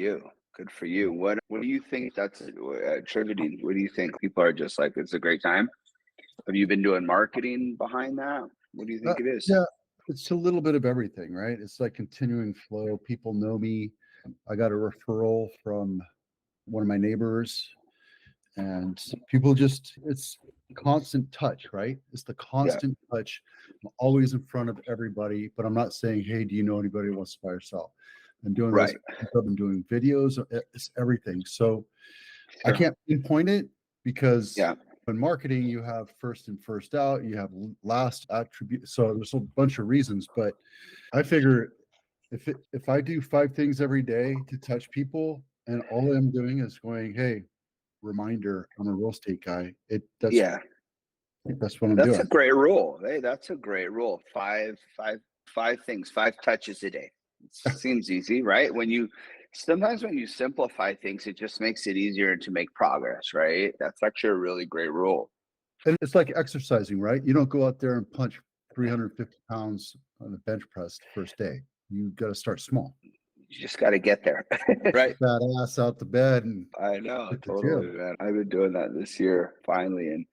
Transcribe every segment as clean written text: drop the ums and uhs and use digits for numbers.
You. Good for you. What do you think that's attributing? What do you think people are just like, it's a great time? Have you been doing marketing behind that? What do you Uh, think it is? yeah, it's a little bit of everything, right? It's like continuing flow. People know me. I got a referral from one of my neighbors, and people just, it's constant touch, right? It's the Yeah. constant touch. I'm always in front of everybody, but I'm not saying, hey, do you know anybody who wants to buy or sell? I'm doing those. Right. I'm doing videos. It's everything. So I Sure. can't pinpoint it because Yeah. in marketing, you have first and first out, you have last attribute. So there's a bunch of reasons, but I figure if I do 5 things every day to touch people, and all I'm doing is going, hey, reminder, I'm a real estate guy. Yeah. That's what I'm That's a doing. great rule. Hey, that's a great rule. Five things, 5 touches a day. It seems easy, right? Sometimes when you simplify things, it just makes it easier to make progress, right? That's actually a really great rule. And it's like exercising, right? You don't go out there and punch 350 pounds on the bench press the first day. You got to start small. You just got to get there, right? That ass out the bed and I know, hit the totally, gym. man. I've been doing that this year finally, and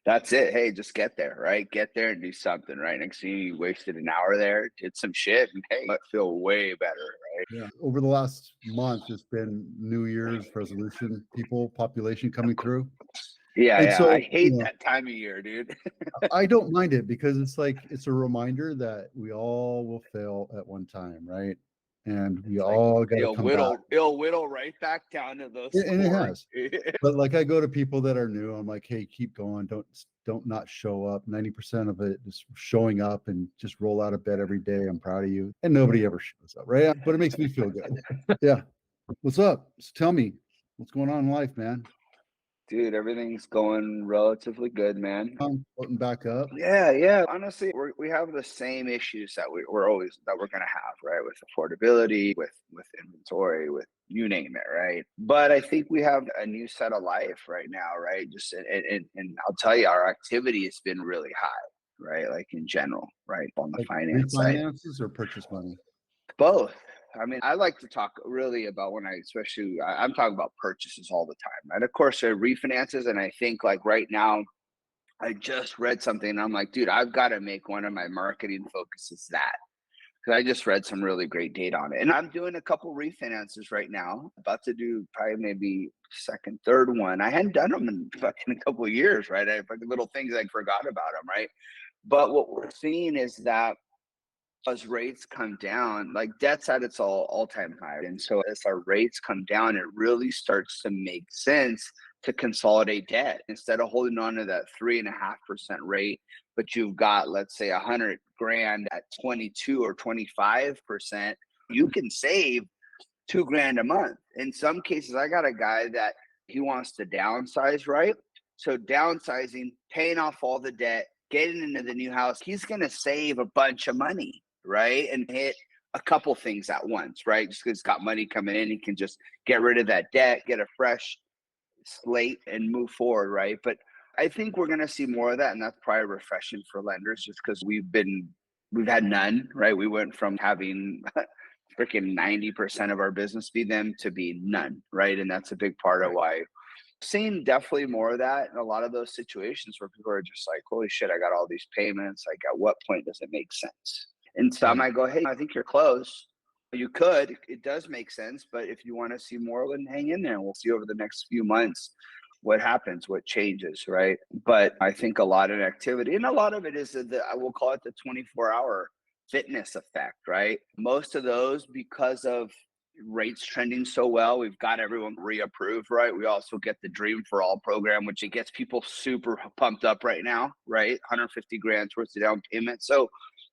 that's it. Hey, just get there, right? Get there and do something, right? Next thing you wasted an hour there, did some shit, and hey, I feel way better, right? Yeah. Over the last month, it's been New Year's resolution, population coming through. Yeah, And yeah. I so, hate that time of year, dude. I don't mind it because it's like, it's a reminder that we all will fail at one time, right? And we It's like all got to come back. it'll whittle right back down to those And it core. has. But like I go to people that are new, I'm like, hey, keep going. Don't not show up. 90% of it is showing up and just roll out of bed every day. I'm proud of you. And nobody ever shows up, right? But it makes me feel good. Yeah. What's up? So tell me what's going on in life, man. Dude, everything's going relatively good, man. I'm floating back up. Yeah, yeah. Honestly, we have the same issues that we're gonna have, right? With affordability, with inventory, with you name it, right? But I think we have a new set of life right now, right? Just and I'll tell you, our activity has been really high, right? Like in general, right? On the Like finance side. refinances or purchase money. Both. I mean, I like to talk really about I'm talking about purchases all the time, right? Of course, there are refinances, and I think like right now, I just read something, and I'm like, dude, I've got to make one of my marketing focuses that because I just read some really great data on it, and I'm doing a couple refinances right now. About to do probably maybe second, third one. I hadn't done them in fucking a couple of years, right? I fucking little things I forgot about them, right? But what we're seeing is that as rates come down, like debt's at its all-time high. And so as our rates come down, it really starts to make sense to consolidate debt instead of holding on to that 3.5% rate, but you've got, let's say, 100 grand at 22 or 25%, you can save 2 grand a month. In some cases, I got a guy that he wants to downsize, right? So downsizing, paying off all the debt, getting into the new house, he's going to save a bunch of money, right? And hit a couple things at once, right? Just because he's got money coming in, he can just get rid of that debt, get a fresh slate and move forward, right? But I think we're going to see more of that. And that's probably refreshing for lenders just because we've had none, right? We went from having freaking 90% of our business be them to be none, right? And that's a big part of why seeing definitely more of that in a lot of those situations where people are just like, holy shit, I got all these payments. Like, at what point does it make sense? And some Right. I go, hey, I think you're close. You could, it does make sense. But if you want to see more, then hang in there. And we'll see over the next few months what happens, what changes, right? But I think a lot of activity, and a lot of it is I will call it the 24-hour fitness effect, right? Most of those, because of rates trending so well, we've got everyone reapproved, right? We also get the Dream for All program, which it gets people super pumped up right now, right? 150 grand towards the down payment. So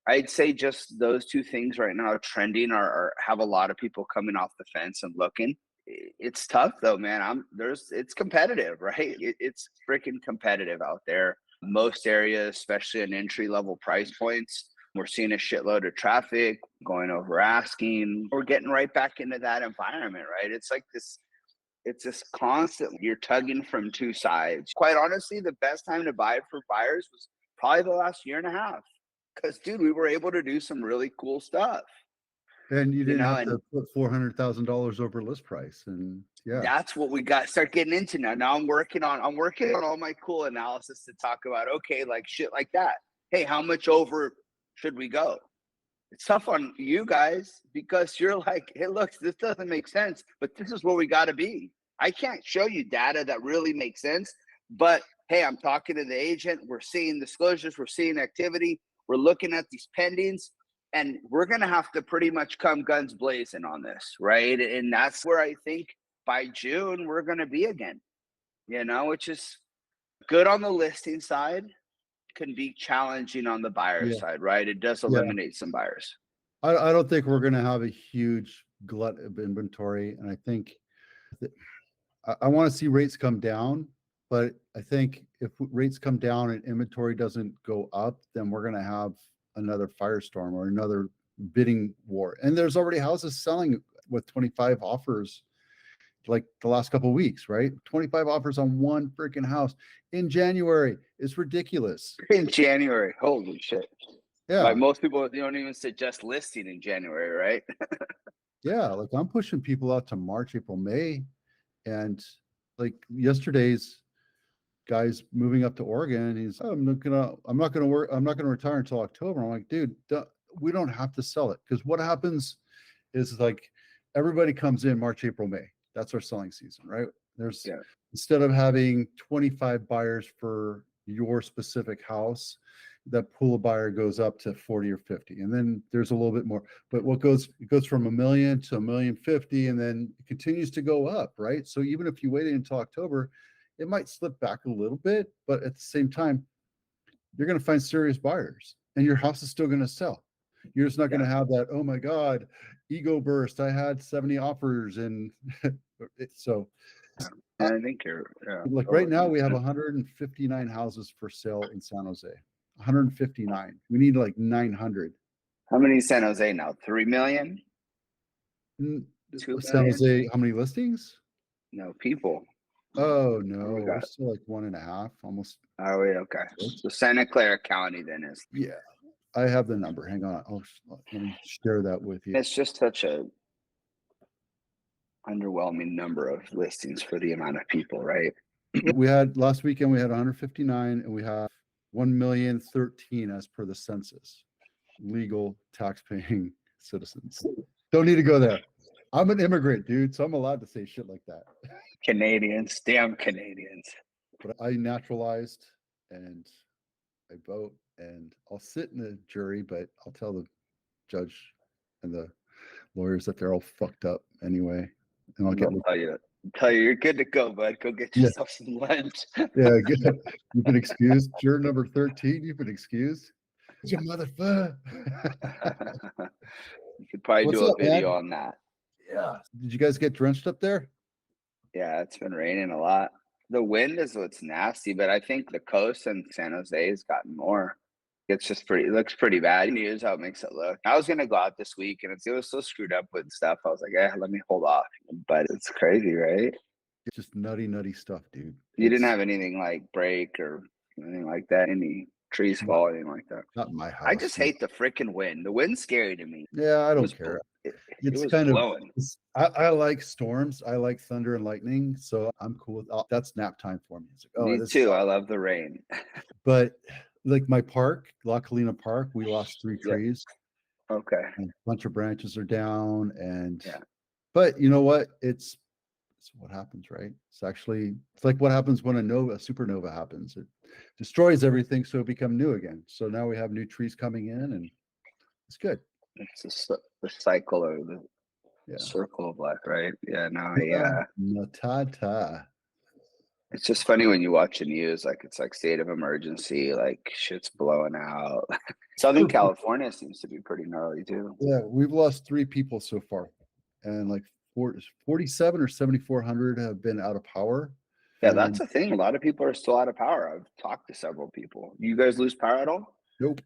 I'd say just those two things right now trending are have a lot of people coming off the fence and looking. It's tough though, man. It's competitive, right? It's freaking competitive out there. Most areas, especially in entry level price points, we're seeing a shitload of traffic going over asking. We're getting right back into that environment, right? It's this constant, you're tugging from two sides. Quite honestly, the best time to buy for buyers was probably the last year and a half. Because, dude, we were able to do some really cool stuff. And you didn't have to and put $400,000 over list price. And yeah, that's what we got start getting into now. Now I'm working on all my cool analysis to talk about, okay, like shit like that. Hey, how much over should we go? It's tough on you guys because you're like, hey, look, this doesn't make sense, but this is where we got to be. I can't show you data that really makes sense, but hey, I'm talking to the agent. We're seeing disclosures, we're seeing activity, we're looking at these pendings, and we're going to have to pretty much come guns blazing on this, right? And that's where I think by June we're going to be again, which is good on the listing side, can be challenging on the buyer yeah, side, right? It does yeah. eliminate some buyers. I don't think we're going to have a huge glut of inventory. And I think I want to see rates come down, but I think if rates come down and inventory doesn't go up, then we're going to have another firestorm or another bidding war. And there's already houses selling with 25 offers like the last couple of weeks, right? 25 offers on one freaking house in January. It's ridiculous. In January, holy shit. Yeah. Like most people don't even suggest listing in January, right? Yeah. Like I'm pushing people out to March, April, May. And like yesterday's guy's moving up to Oregon. And he's, I'm not gonna work. I'm not gonna retire until October. I'm like, dude, we don't have to sell it because what happens is like everybody comes in March, April, May. That's our selling season, right? There's instead of having 25 buyers for your specific house, that pool of buyer goes up to 40 or 50. And then there's a little bit more. But it goes from 1 million to 1,050,000 and then it continues to go up, right? So even if you waited until October, it might slip back a little bit, but at the same time, you're going to find serious buyers and your house is still going to sell. You're just not going to have that, oh my God, ego burst. I had 70 offers. And so I think you're like right now we have 159 houses for sale in San Jose. 159. We need like 900. How many San Jose now? 3 million? 2 San million? Jose, how many listings? No, people. Oh no, we're still like 1.5, almost. Are we? Okay. So Santa Clara County then is. Yeah, I have the number. Hang on. Let me share that with you. It's just such a underwhelming number of listings for the amount of people, right? We had last weekend, we had 159 and we have 1,013,000 as per the census. Legal tax-paying citizens. Don't need to go there. I'm an immigrant, dude, so I'm allowed to say shit like that. Canadians, damn Canadians. But I naturalized and I vote and I'll sit in the jury, but I'll tell the judge and the lawyers that they're all fucked up anyway. And I'll tell you you're good to go, bud. Go get yourself some lunch. Yeah, good. You've been excused. Juror number 13, you've been excused. Your motherfucker. You could probably do a video on that. Yeah. Did you guys get drenched up there? Yeah, it's been raining a lot. The wind is what's nasty, but I think the coast and San Jose has gotten more. It's just it looks pretty bad. News how it makes it look. I was gonna go out this week and it was so screwed up with stuff. I was like, let me hold off. But it's crazy, right? It's just nutty stuff, dude. You didn't have anything like break or anything like that, any trees fall, anything like that. Not in my house. I just hate the freaking wind. The wind's scary to me. Yeah, I don't care. It's kind blowing. I like storms. I like thunder and lightning. So I'm cool with that's nap time for me. It's like, me too. I love the rain. But like my park, La Colina Park, we lost 3 trees. Okay. And a bunch of branches are down. And but you know what? It's what happens, right? It's like what happens when a supernova happens. It destroys everything, so it become new again. So now we have new trees coming in and it's good. It's the cycle or the circle of life, right? Yeah, Matata. It's just funny when you watch the news, like it's like state of emergency, like shit's blowing out. Southern California seems to be pretty gnarly too. Yeah, we've lost 3 people so far, and like 47 or 7,400 have been out of power. Yeah, that's the thing. A lot of people are still out of power. I've talked to several people. You guys lose power at all? Nope.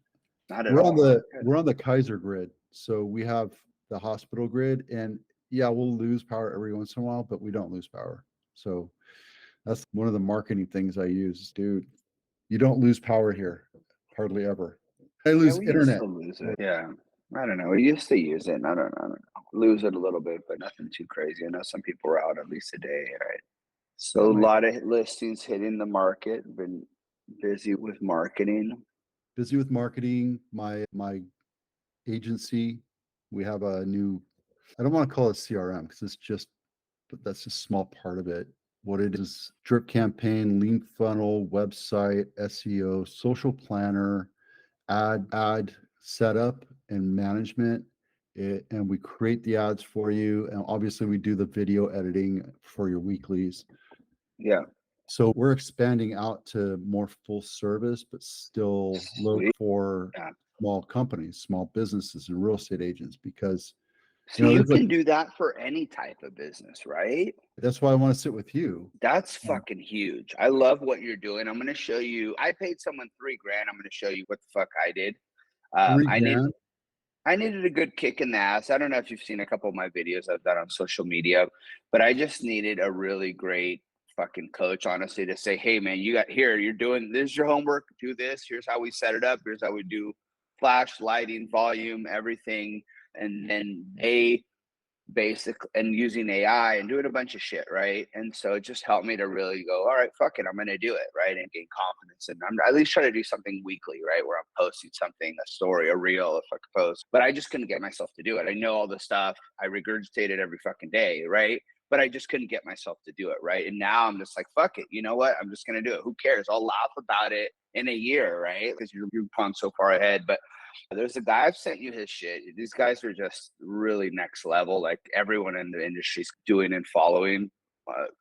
Not at all. We're on the Kaiser grid. So we have the hospital grid and we'll lose power every once in a while, but we don't lose power. So that's one of the marketing things I use, dude. You don't lose power here, hardly ever. I lose internet. Lose it. Yeah. I don't know. We used to use it, and I don't know. Lose it a little bit, but nothing too crazy. I know some people are out at least a day, right? So Oh a yeah. lot of listings hitting the market. Been busy with marketing. Busy with marketing. My agency, we have a new, I don't want to call it CRM because it's just, but that's just a small part of it. What it is, drip campaign, lean funnel, website, SEO, social planner, ad setup and management. And we create the ads for you. And obviously we do the video editing for your weeklies. Yeah, So we're expanding out to more full service, but still look sweet. for Yeah. small companies, small businesses and real estate agents because So you there's like, can do that for any type of business, right? that's why I want to sit with you. That's fucking huge. I love what you're doing. I'm gonna show you. I paid someone 3 grand. I'm gonna show you what the fuck I did. Um, Three I need grand. I needed a good kick in the ass. I don't know if you've seen a couple of my videos I've done on social media, but I just needed a really great fucking coach, honestly, to say, hey man, you got here, you're doing this is your homework, do this, here's how we set it up, here's how we do flash, lighting, volume, everything. And then they basic and using AI and doing a bunch of shit, right? And so it just helped me to really go, all right, fuck it, I'm gonna do it, right? And gain confidence. And I'm at least try to do something weekly, right? Where I'm posting something, a story, a reel, if I could post. But I just couldn't get myself to do it. I know all the stuff, I regurgitate it every fucking day, right? But I just couldn't get myself to do it, right? And now I'm just like, fuck it, you know what? I'm just gonna do it. Who cares? I'll laugh about it in a year, right? Because you've gone so far ahead. But there's a guy I've sent you his shit. These guys are just really next level. Like everyone in the industry's doing and following,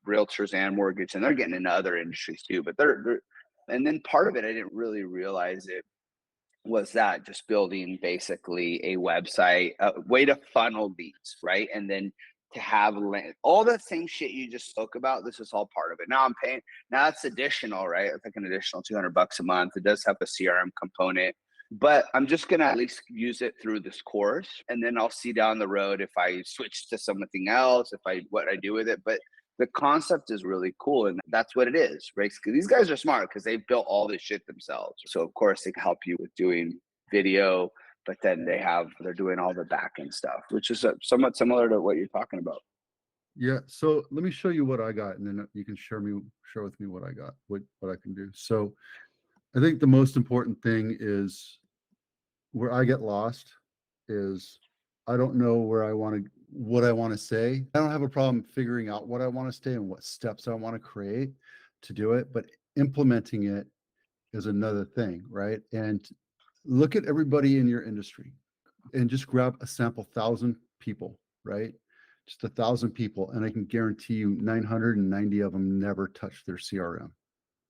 realtors and mortgage, and they're getting into other industries too. But they're and then part of it, I didn't really realize it was that just building basically a website, a way to funnel leads, right? And then to have all that same shit you just spoke about. This is all part of it. Now I'm paying. Now that's additional, right? It's like an additional $200 a month. It does have a CRM component, but I'm just gonna at least use it through this course, and then I'll see down the road if I switch to something else, if I what I do with it. But the concept is really cool, and that's what it is, right? Because these guys are smart because they've built all this shit themselves. So of course they can help you with doing video, but then they're doing all the back end stuff, which is somewhat similar to what you're talking about. Yeah. So let me show you what I got and then you can share with me what I got, what I can do. So I think the most important thing is where I get lost is I don't know what I want to say. I don't have a problem figuring out what I want to say and what steps I want to create to do it, but implementing it is another thing, right? And look at everybody in your industry and just grab a sample 1,000 people, right? Just 1,000 people, and I can guarantee you 990 of them never touch their CRM.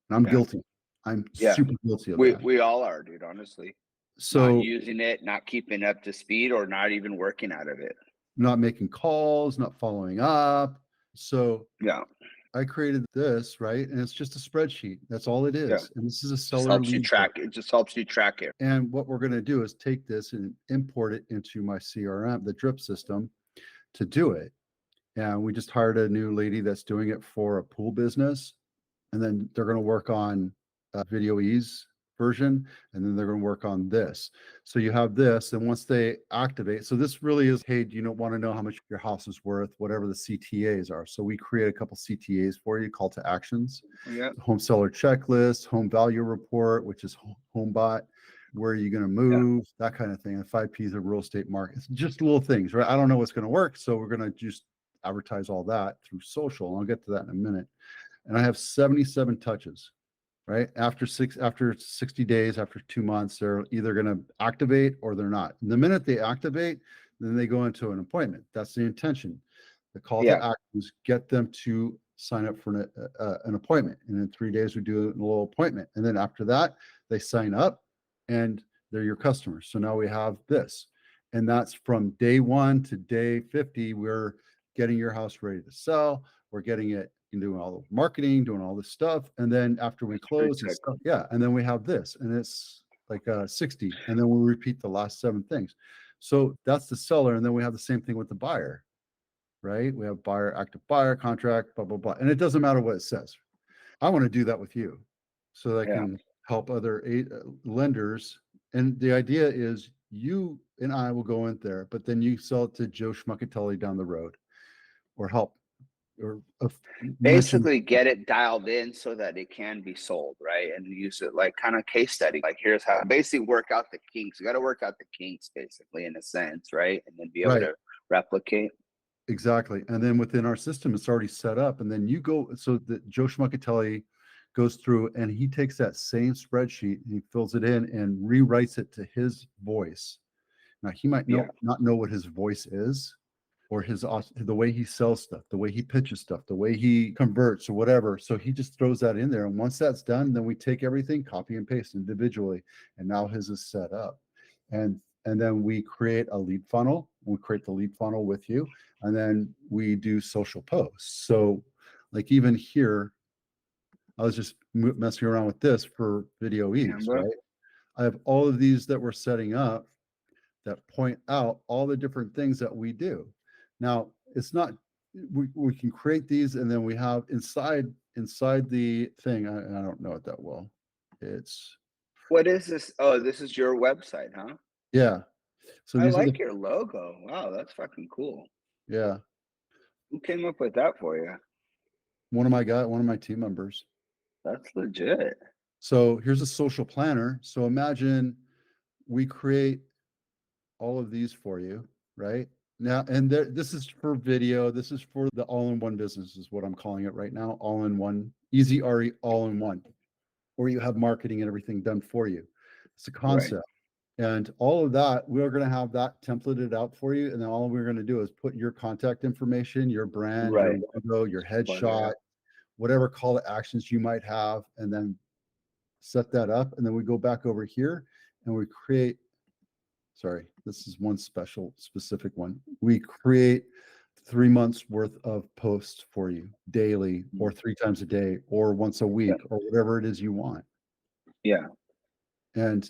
And I'm Yeah. guilty. I'm Yeah. super guilty of We that. we all are, dude, honestly. Not So using it, not keeping up to speed, or not even working out of it. not making calls, not following up. So Yeah. I created this, right? And it's just a spreadsheet. That's all it Yeah. is. And this is a Just seller helps you lead book. track it. Just helps you track it. And what we're going to do is take this and import it into my CRM, the drip system, to do it. And we just hired a new lady that's doing it for a pool business. And then they're going to work on Video Ease version, and then they're going to work on this. So you have this, and once they activate, so this really is, hey, do you don't want to know how much your house is worth, whatever the CTAs are. So we create a couple CTAs for you, call to actions, Yeah. home seller checklist, home value report, which is home bot, where are you going to Yeah. move, that kind of thing, and 5 Ps of real estate market. It's just little things, right? I don't know what's going to work, so we're going to just advertise all that through social. I'll get to that in a minute. And I have 77 touches, right? After 60 days, after 2 months, they're either going to activate or they're not. And the minute they activate, then they go into an appointment. That's the intention. The call to Yeah. action is get them to sign up for an appointment. And in 3 days, we do a little appointment. And then after that, they sign up and they're your customers. So now we have this. And that's from day 1 to day 50. We're getting your house ready to sell. We're getting it and doing all the marketing, doing all this stuff. And then after we That's pretty close and sick. stuff, yeah. And then we have this, and it's like 60. And then we repeat the last 7 things. So that's the seller. And then we have the same thing with the buyer, right? We have buyer, active buyer, contract, blah, blah, blah. And it doesn't matter what it says. I want to do that with you so that I Yeah. can help other lenders. And the idea is you and I will go in there, but then you sell it to Joe Schmuckatelli down the road, or help, or mention. Basically get it dialed in so that it can be sold, right? And use it like kind of case study. Like here's how basically work out the kinks. You got to work out the kinks basically in a sense, right? And then be able Right. to replicate. Exactly. And then within our system, it's already set up. And then you go, so that Joe Schmuckatelli goes through and he takes that same spreadsheet and he fills it in and rewrites it to his voice. Now he might Yeah. not know what his voice is, or the way he sells stuff, the way he pitches stuff, the way he converts or whatever. So he just throws that in there. And once that's done, then we take everything, copy and paste individually. And now his is set up. And then we create a lead funnel. We create the lead funnel with you. And then we do social posts. So like even here, I was just messing around with this for video ease, Canva. right? I have all of these that we're setting up that point out all the different things that we do. Now, it's not, we can create these and then we have inside the thing, I don't know it that well. It's, What is this? Oh, this is your website, huh? yeah. So I these are the, like your logo. Wow, that's fucking cool. yeah. Who came up with that for you? One of my team members. That's legit. So here's a social planner. So imagine we create all of these for you, right? Now, and this is for video. This is for the all-in-one business is what I'm calling it right now. All-in-one, easy RE, all-in-one, where you have marketing and everything done for you. It's a Right. concept. And all of that, we're going to have that templated out for you. And then all we're going to do is put your contact information, your brand, your Right. logo, your Plug it headshot, up. whatever call to actions you might have, and then set that up. And then we go back over here and we create, sorry, this is one specific one. We create 3 months worth of posts for you daily, or 3 times a day, or once a Yeah. week, or whatever it is you want. Yeah. And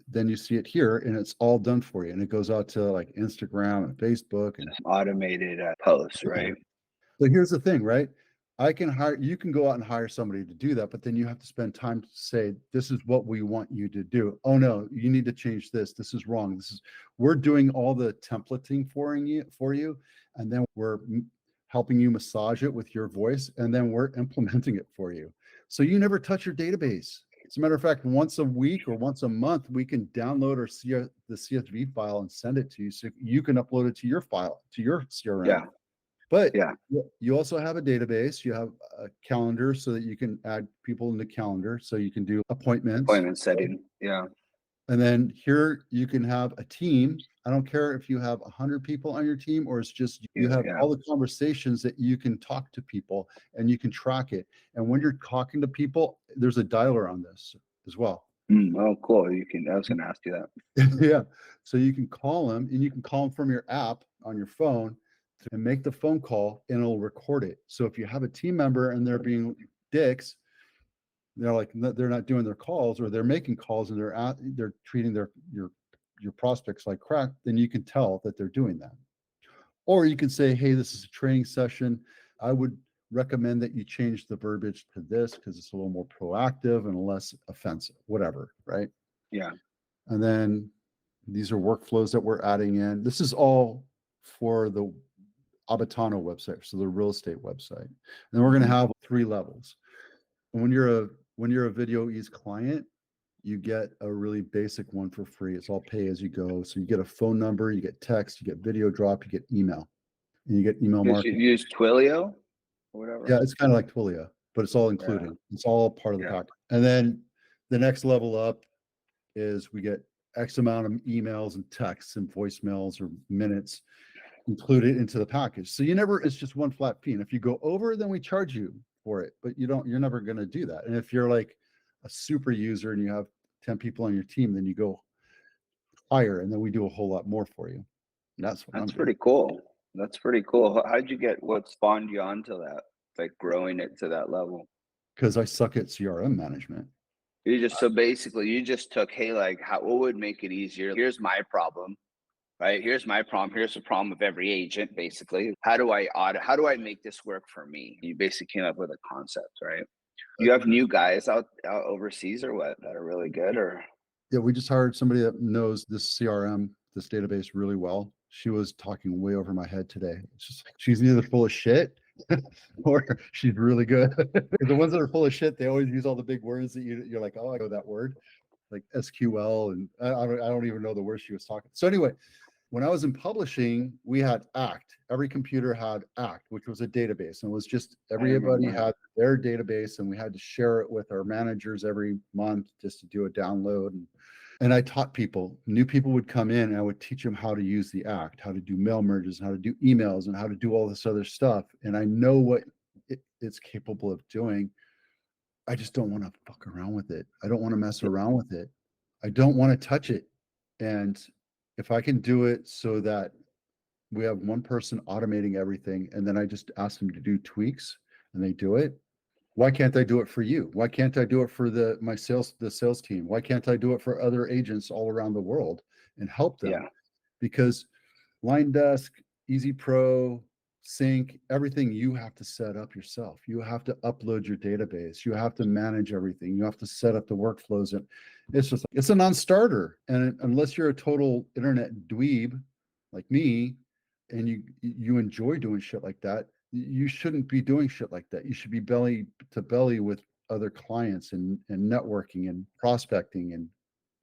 then you see it here and it's all done for you. And it goes out to like Instagram and Facebook. And Automated posts, right? so here's the thing, right? You can go out and hire somebody to do that, but then you have to spend time to say, this is what we want you to do. Oh no, you need to change this. This is wrong. We're doing all the templating for you. And then we're helping you massage it with your voice. And then we're implementing it for you. So you never touch your database. As a matter of fact, once a week or once a month, we can download the CSV file and send it to you so you can upload it to your file, to your CRM. Yeah. But Yeah. you also have a database, you have a calendar so that you can add people in the calendar so you can do appointments. Appointment setting. Yeah. And then here you can have a team. I don't care if you have 100 people on your team or it's just you have Yeah. all the conversations that you can talk to people and you can track it. And when you're talking to people, there's a dialer on this as well. Oh, cool. I was going to ask you that. Yeah. So you can call them and you can call them from your app on your phone and make the phone call and it'll record it. So if you have a team member and they're being dicks, they're not doing their calls or they're making calls and they're treating your prospects like crap, then you can tell that they're doing that. Or you can say, hey, this is a training session. I would recommend that you change the verbiage to this because it's a little more proactive and less offensive, whatever, right? Yeah. And then these are workflows that we're adding in. This is all for the Abitano website, so the real estate website. And then we're going to have 3 levels. And when you're a Video Ease client, you get a really basic one for free. It's all pay as you go. So you get a phone number, you get text, you get video drop, you get email, and you get email Did you marketing. use Twilio or whatever? Yeah, it's kind of like Twilio, but it's all included. Yeah. It's all part of the package. And then the next level up is we get X amount of emails and texts and voicemails or minutes included into the package. So it's just one flat fee. And if you go over, then we charge you for it, but you're never going to do that. And if you're like a super user and you have 10 people on your team, then you go higher and then we do a whole lot more for you. And that's pretty cool. That's pretty cool. How'd you what spawned you onto that? Like growing it to that level? Because I suck at CRM management. So basically you just took, hey, like what would make it easier? Here's my problem, right? Here's my problem. Here's the problem of every agent, basically. How do I make this work for me? You basically came up with a concept, right? You have new guys out overseas or what that are really good or? Yeah, we just hired somebody that knows this CRM, this database really well. She was talking way over my head today. It's just like she's either full of shit or she's really good. The ones that are full of shit, they always use all the big words that you're like, oh, I know that word, like SQL, and I don't even know the words she was talking. So anyway, when I was in publishing, we had ACT. Every computer had ACT, which was a database, and it was just I everybody remember. had their database, and we had to share it with our managers every month just to do a download. And I taught people, new people would come in, and I would teach them how to use the ACT, how to do mail merges, how to do emails, and how to do all this other stuff. And I know what it's capable of doing. I just don't want to fuck around with it. I don't want to mess around with it. I don't want to touch it. And if I can do it so that we have one person automating everything and then I just ask them to do tweaks and they do it, why can't I do it for you? Why can't I do it for the sales team? Why can't I do it for other agents all around the world and help them? Yeah. Because Line Desk, Easy Pro, Sync, everything you have to set up yourself. You have to upload your database. You have to manage everything. You have to set up the workflows. And it's a non-starter. And unless you're a total internet dweeb like me, and you enjoy doing shit like that, you shouldn't be doing shit like that. You should be belly to belly with other clients and networking and prospecting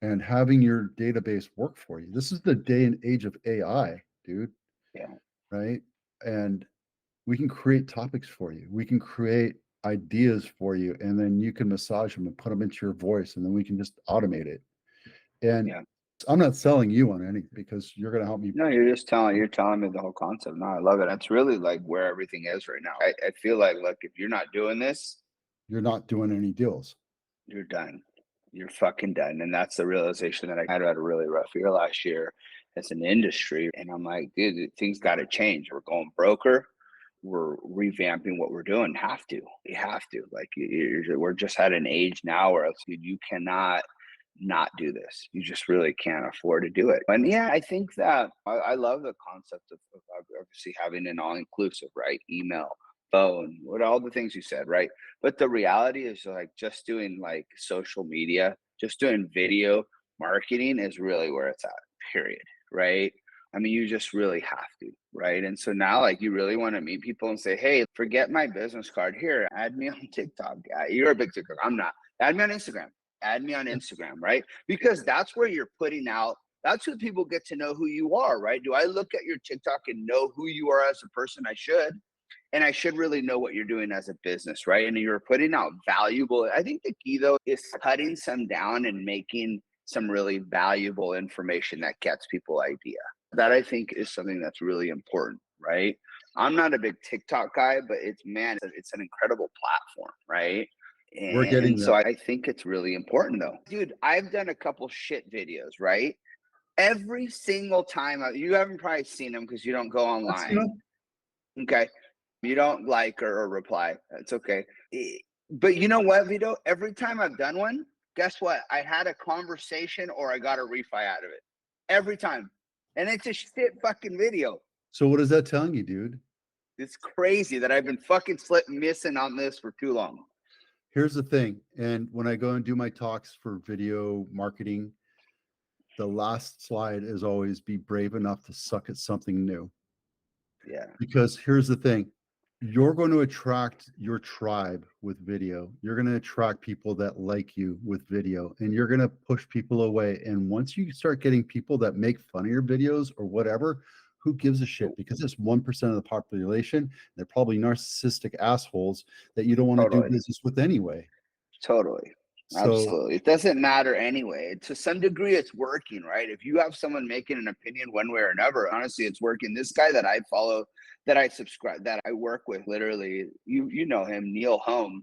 and having your database work for you. This is the day and age of AI, dude, Yeah. right? And we can create topics for you. We can create ideas for you, and then you can massage them and put them into your voice, and then we can just automate it. And Yeah. I'm not selling you on anything because you're going to help me. No, you're telling me the whole concept. No, I love it. That's really like where everything is right now. I feel like, look, if you're not doing this, You're not doing any deals. you're done. You're fucking done. And that's the realization that I had a really rough year last year as an industry. And I'm like, dude, things got to change. We're going broker. We're revamping what we're doing. Have to. We have to. Like, we're just at an age now where it's, dude, you cannot not do this. You just really can't afford to do it. And yeah, I think that I love the concept of obviously having an all inclusive, right? Email, phone, what all the things you said, right? But the reality is like just doing like social media, just doing video marketing is really where it's at, period. Right. I mean, you just really have to, right? And so now, like, you really want to meet people and say, hey, forget my business card here. Add me on TikTok. You're a big TikTok. I'm not. Add me on Instagram. Add me on Instagram, right? Because that's where you're putting out. That's who people get to know who you are, right? Do I look at your TikTok and know who you are as a person? I should. And I should really know what you're doing as a business, right? And you're putting out valuable. I think the key though is cutting some down and making some really valuable information that gets people idea. That I think is something that's really important, right? I'm not a big TikTok guy, but it's man, it's an incredible platform, right? We're And getting so there. I think it's really important though. Dude, I've done a couple shit videos, right? Every single time, you haven't probably seen them because you don't go That's, online. Okay. You don't like or reply. That's okay. But you know what, Vito? Every time I've done one, guess what? I had a conversation or I got a refi out of it. Every time. And it's a shit fucking video. so what is that telling you, dude? It's crazy that I've been fucking missing on this for too long. Here's the thing. And when I go and do my talks for video marketing, the last slide is always be brave enough to suck at something new. Yeah. Because here's the thing, you're going to attract your tribe with video. You're going to attract people that like you with video, and you're going to push people away. And once you start getting people that make fun of your videos or whatever, who gives a shit? Because it's 1% of the population. They're probably narcissistic assholes that you don't want to do Totally. business with anyway. Totally. So Absolutely. It doesn't matter anyway. To some degree, it's working, right? If you have someone making an opinion one way or another, honestly, it's working. This guy that I follow, that I subscribe, that I work with, literally, you know him, Neil Home.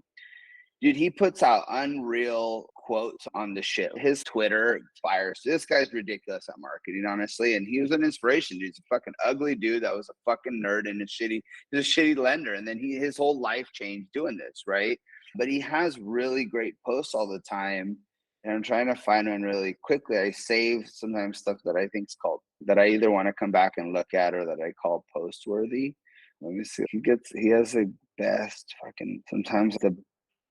Dude, he puts out unreal quotes on the shit. His Twitter fires. This guy's ridiculous at marketing, honestly. And he was an inspiration. Dude, he's a fucking ugly dude that was a fucking nerd and he's a shitty lender. And then his whole life changed doing this, right? But he has really great posts all the time. And I'm trying to find one really quickly. I save sometimes stuff that I think is called, that I either want to come back and look at or that I call post worthy. Let me see. He has the best fucking, sometimes the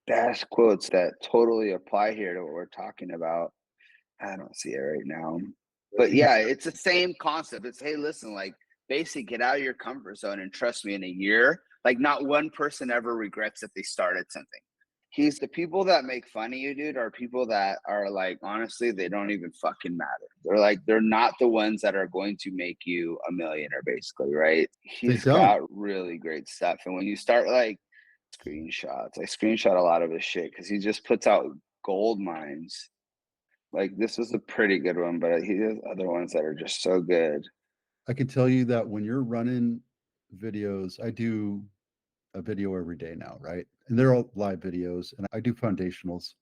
best quotes that totally apply here to what we're talking about. I don't see it right now. But yeah, it's the same concept. It's, hey, listen, like basically get out of your comfort zone and trust me, in a year, like not one person ever regrets that they started something. He's the people that make fun of you, dude, are people that are like, honestly, they don't even fucking matter. They're like, they're not the ones that are going to make you a millionaire, basically, right? They He's don't. got really great stuff. And when you start like screenshots, I screenshot a lot of his shit because he just puts out gold mines. Like this was a pretty good one, but he has other ones that are just so good. I can tell you that when you're running videos, I do a video every day now, right? And they're all live videos, and I do foundationals.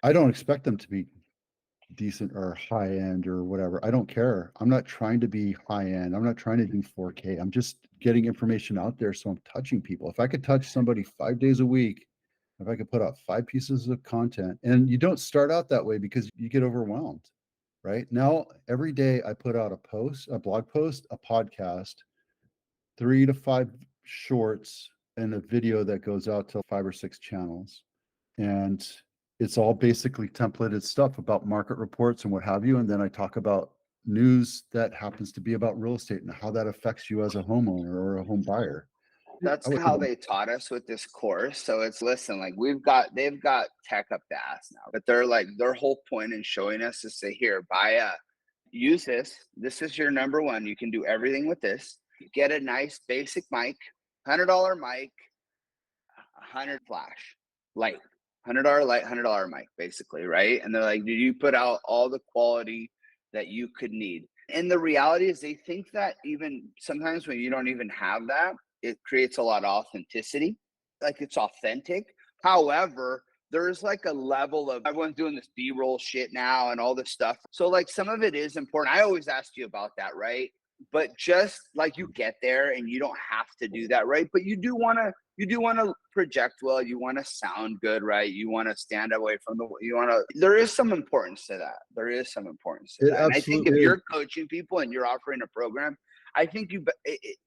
I don't expect them to be decent or high end or whatever. I don't care. I'm not trying to be high end. I'm not trying to do 4K. I'm just getting information out there. So I'm touching people. If I could touch somebody 5 days a week, if I could put out 5 pieces of content, and you don't start out that way because you get overwhelmed, right? Now, every day I put out a post, a blog post, a podcast, 3 to 5 shorts, and a video that goes out to 5 or 6 channels. And it's all basically templated stuff about market reports and what have you. And then I talk about news that happens to be about real estate and how that affects you as a homeowner or a home buyer. That's how they taught us with this course. So it's, listen, like they've got tech up the ass now, but they're like, their whole point in showing us is say, here, use this. This is your number one. You can do everything with this. Get a nice basic mic, $100 mic, 100 flash, light, $100 light, $100 mic, basically, right? And they're like, did you put out all the quality that you could need? And the reality is, they think that even sometimes when you don't even have that, it creates a lot of authenticity, like it's authentic. However, there's like a level of, everyone's doing this B-roll shit now and all this stuff. So like some of it is important. I always ask you about that, right? But just like you get there and you don't have to do that, right? But you do want to project well, you want to sound good, right? You want to stand away from there is some importance to that. There is some importance to It that. And I think if absolutely is. you're coaching people and you're offering a program, I think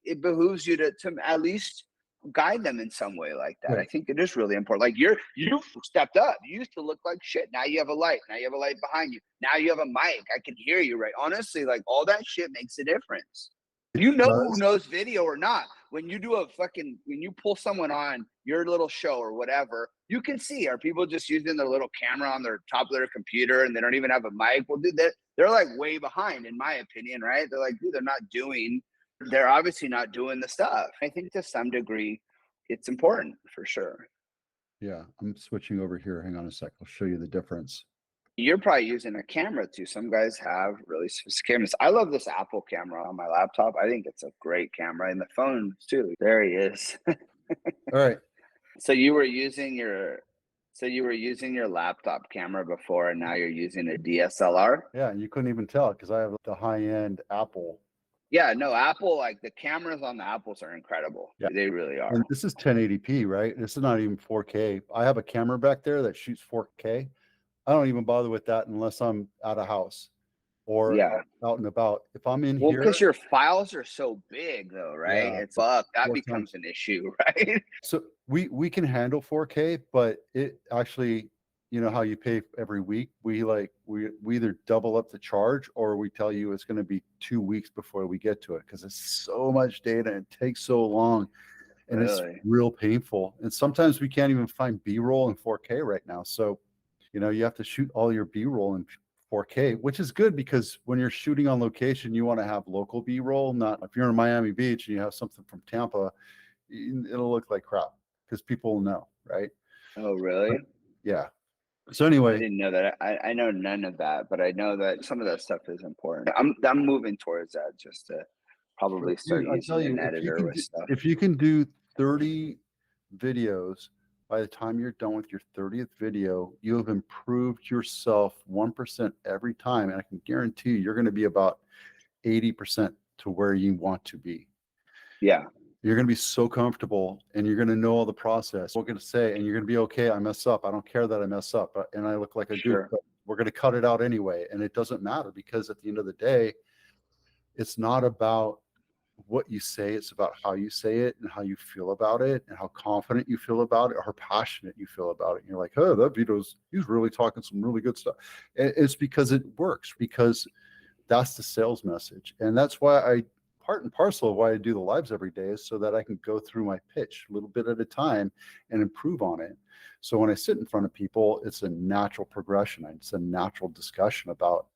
it behooves you to at least guide them in some way like that. Right. I think it is really important. Like you've stepped up. You used to look like shit. Now you have a light. Now you have a light behind you. Now you have a mic. I can hear you, right? Honestly, like all that shit makes a difference. You know who knows video or not. When you do when you pull someone on your little show or whatever, you can see, are people just using their little camera on their top of their computer and they don't even have a mic? Well, dude, they're like way behind, in my opinion, right? They're like, dude, they're obviously not doing the stuff. I think to some degree, it's important for sure. Yeah, I'm switching over here. Hang on a sec. I'll show you the difference. You're probably using a camera too. Some guys have really sophisticated cameras. I love this Apple camera on my laptop. I think it's a great camera, and the phone too. There he is. All right. So you were using your laptop camera before, and now you're using a DSLR. Yeah, you couldn't even tell because I have the high-end Apple. Yeah, no, Apple, like the cameras on the Apples are incredible. Yeah. They really are. And this is 1080p, right? This is not even 4K. I have a camera back there that shoots 4K. I don't even bother with that unless I'm at a house or out and about. If I'm in here, because your files are so big, though, right? Yeah, It's that becomes an issue, right? So we can handle 4K, but it actually, you know how you pay every week? We either double up the charge or we tell you it's going to be 2 weeks before we get to it because it's so much data and it takes so long. And it's real painful. And sometimes we can't even find B-roll in 4K right now. So, you know, you have to shoot all your B-roll in 4K, which is good because when you're shooting on location, you want to have local B-roll. Not if you're in Miami Beach and you have something from Tampa, it'll look like crap because people will know, right? Oh, really? Yeah. So anyway, I didn't know that. I know none of that, but I know that some of that stuff is important. I'm moving towards that just to probably start using an editor with stuff. If you can do 30 videos, by the time you're done with your 30th video, you have improved yourself 1% every time. And I can guarantee you're going to be about 80% to where you want to be. Yeah. You're going to be so comfortable and you're going to know all the process. We're going to say, and you're going to be okay. I mess up. I don't care that I mess up and I look like a goof, but we're going to cut it out anyway. And it doesn't matter because at the end of the day, it's not about what you say. It's about how you say it and how you feel about it and how confident you feel about it or how passionate you feel about it. And you're like, oh, he's really talking some really good stuff. And it's because it works, because that's the sales message. And that's why part and parcel of why I do the lives every day is so that I can go through my pitch a little bit at a time and improve on it. So when I sit in front of people, it's a natural progression. It's a natural discussion about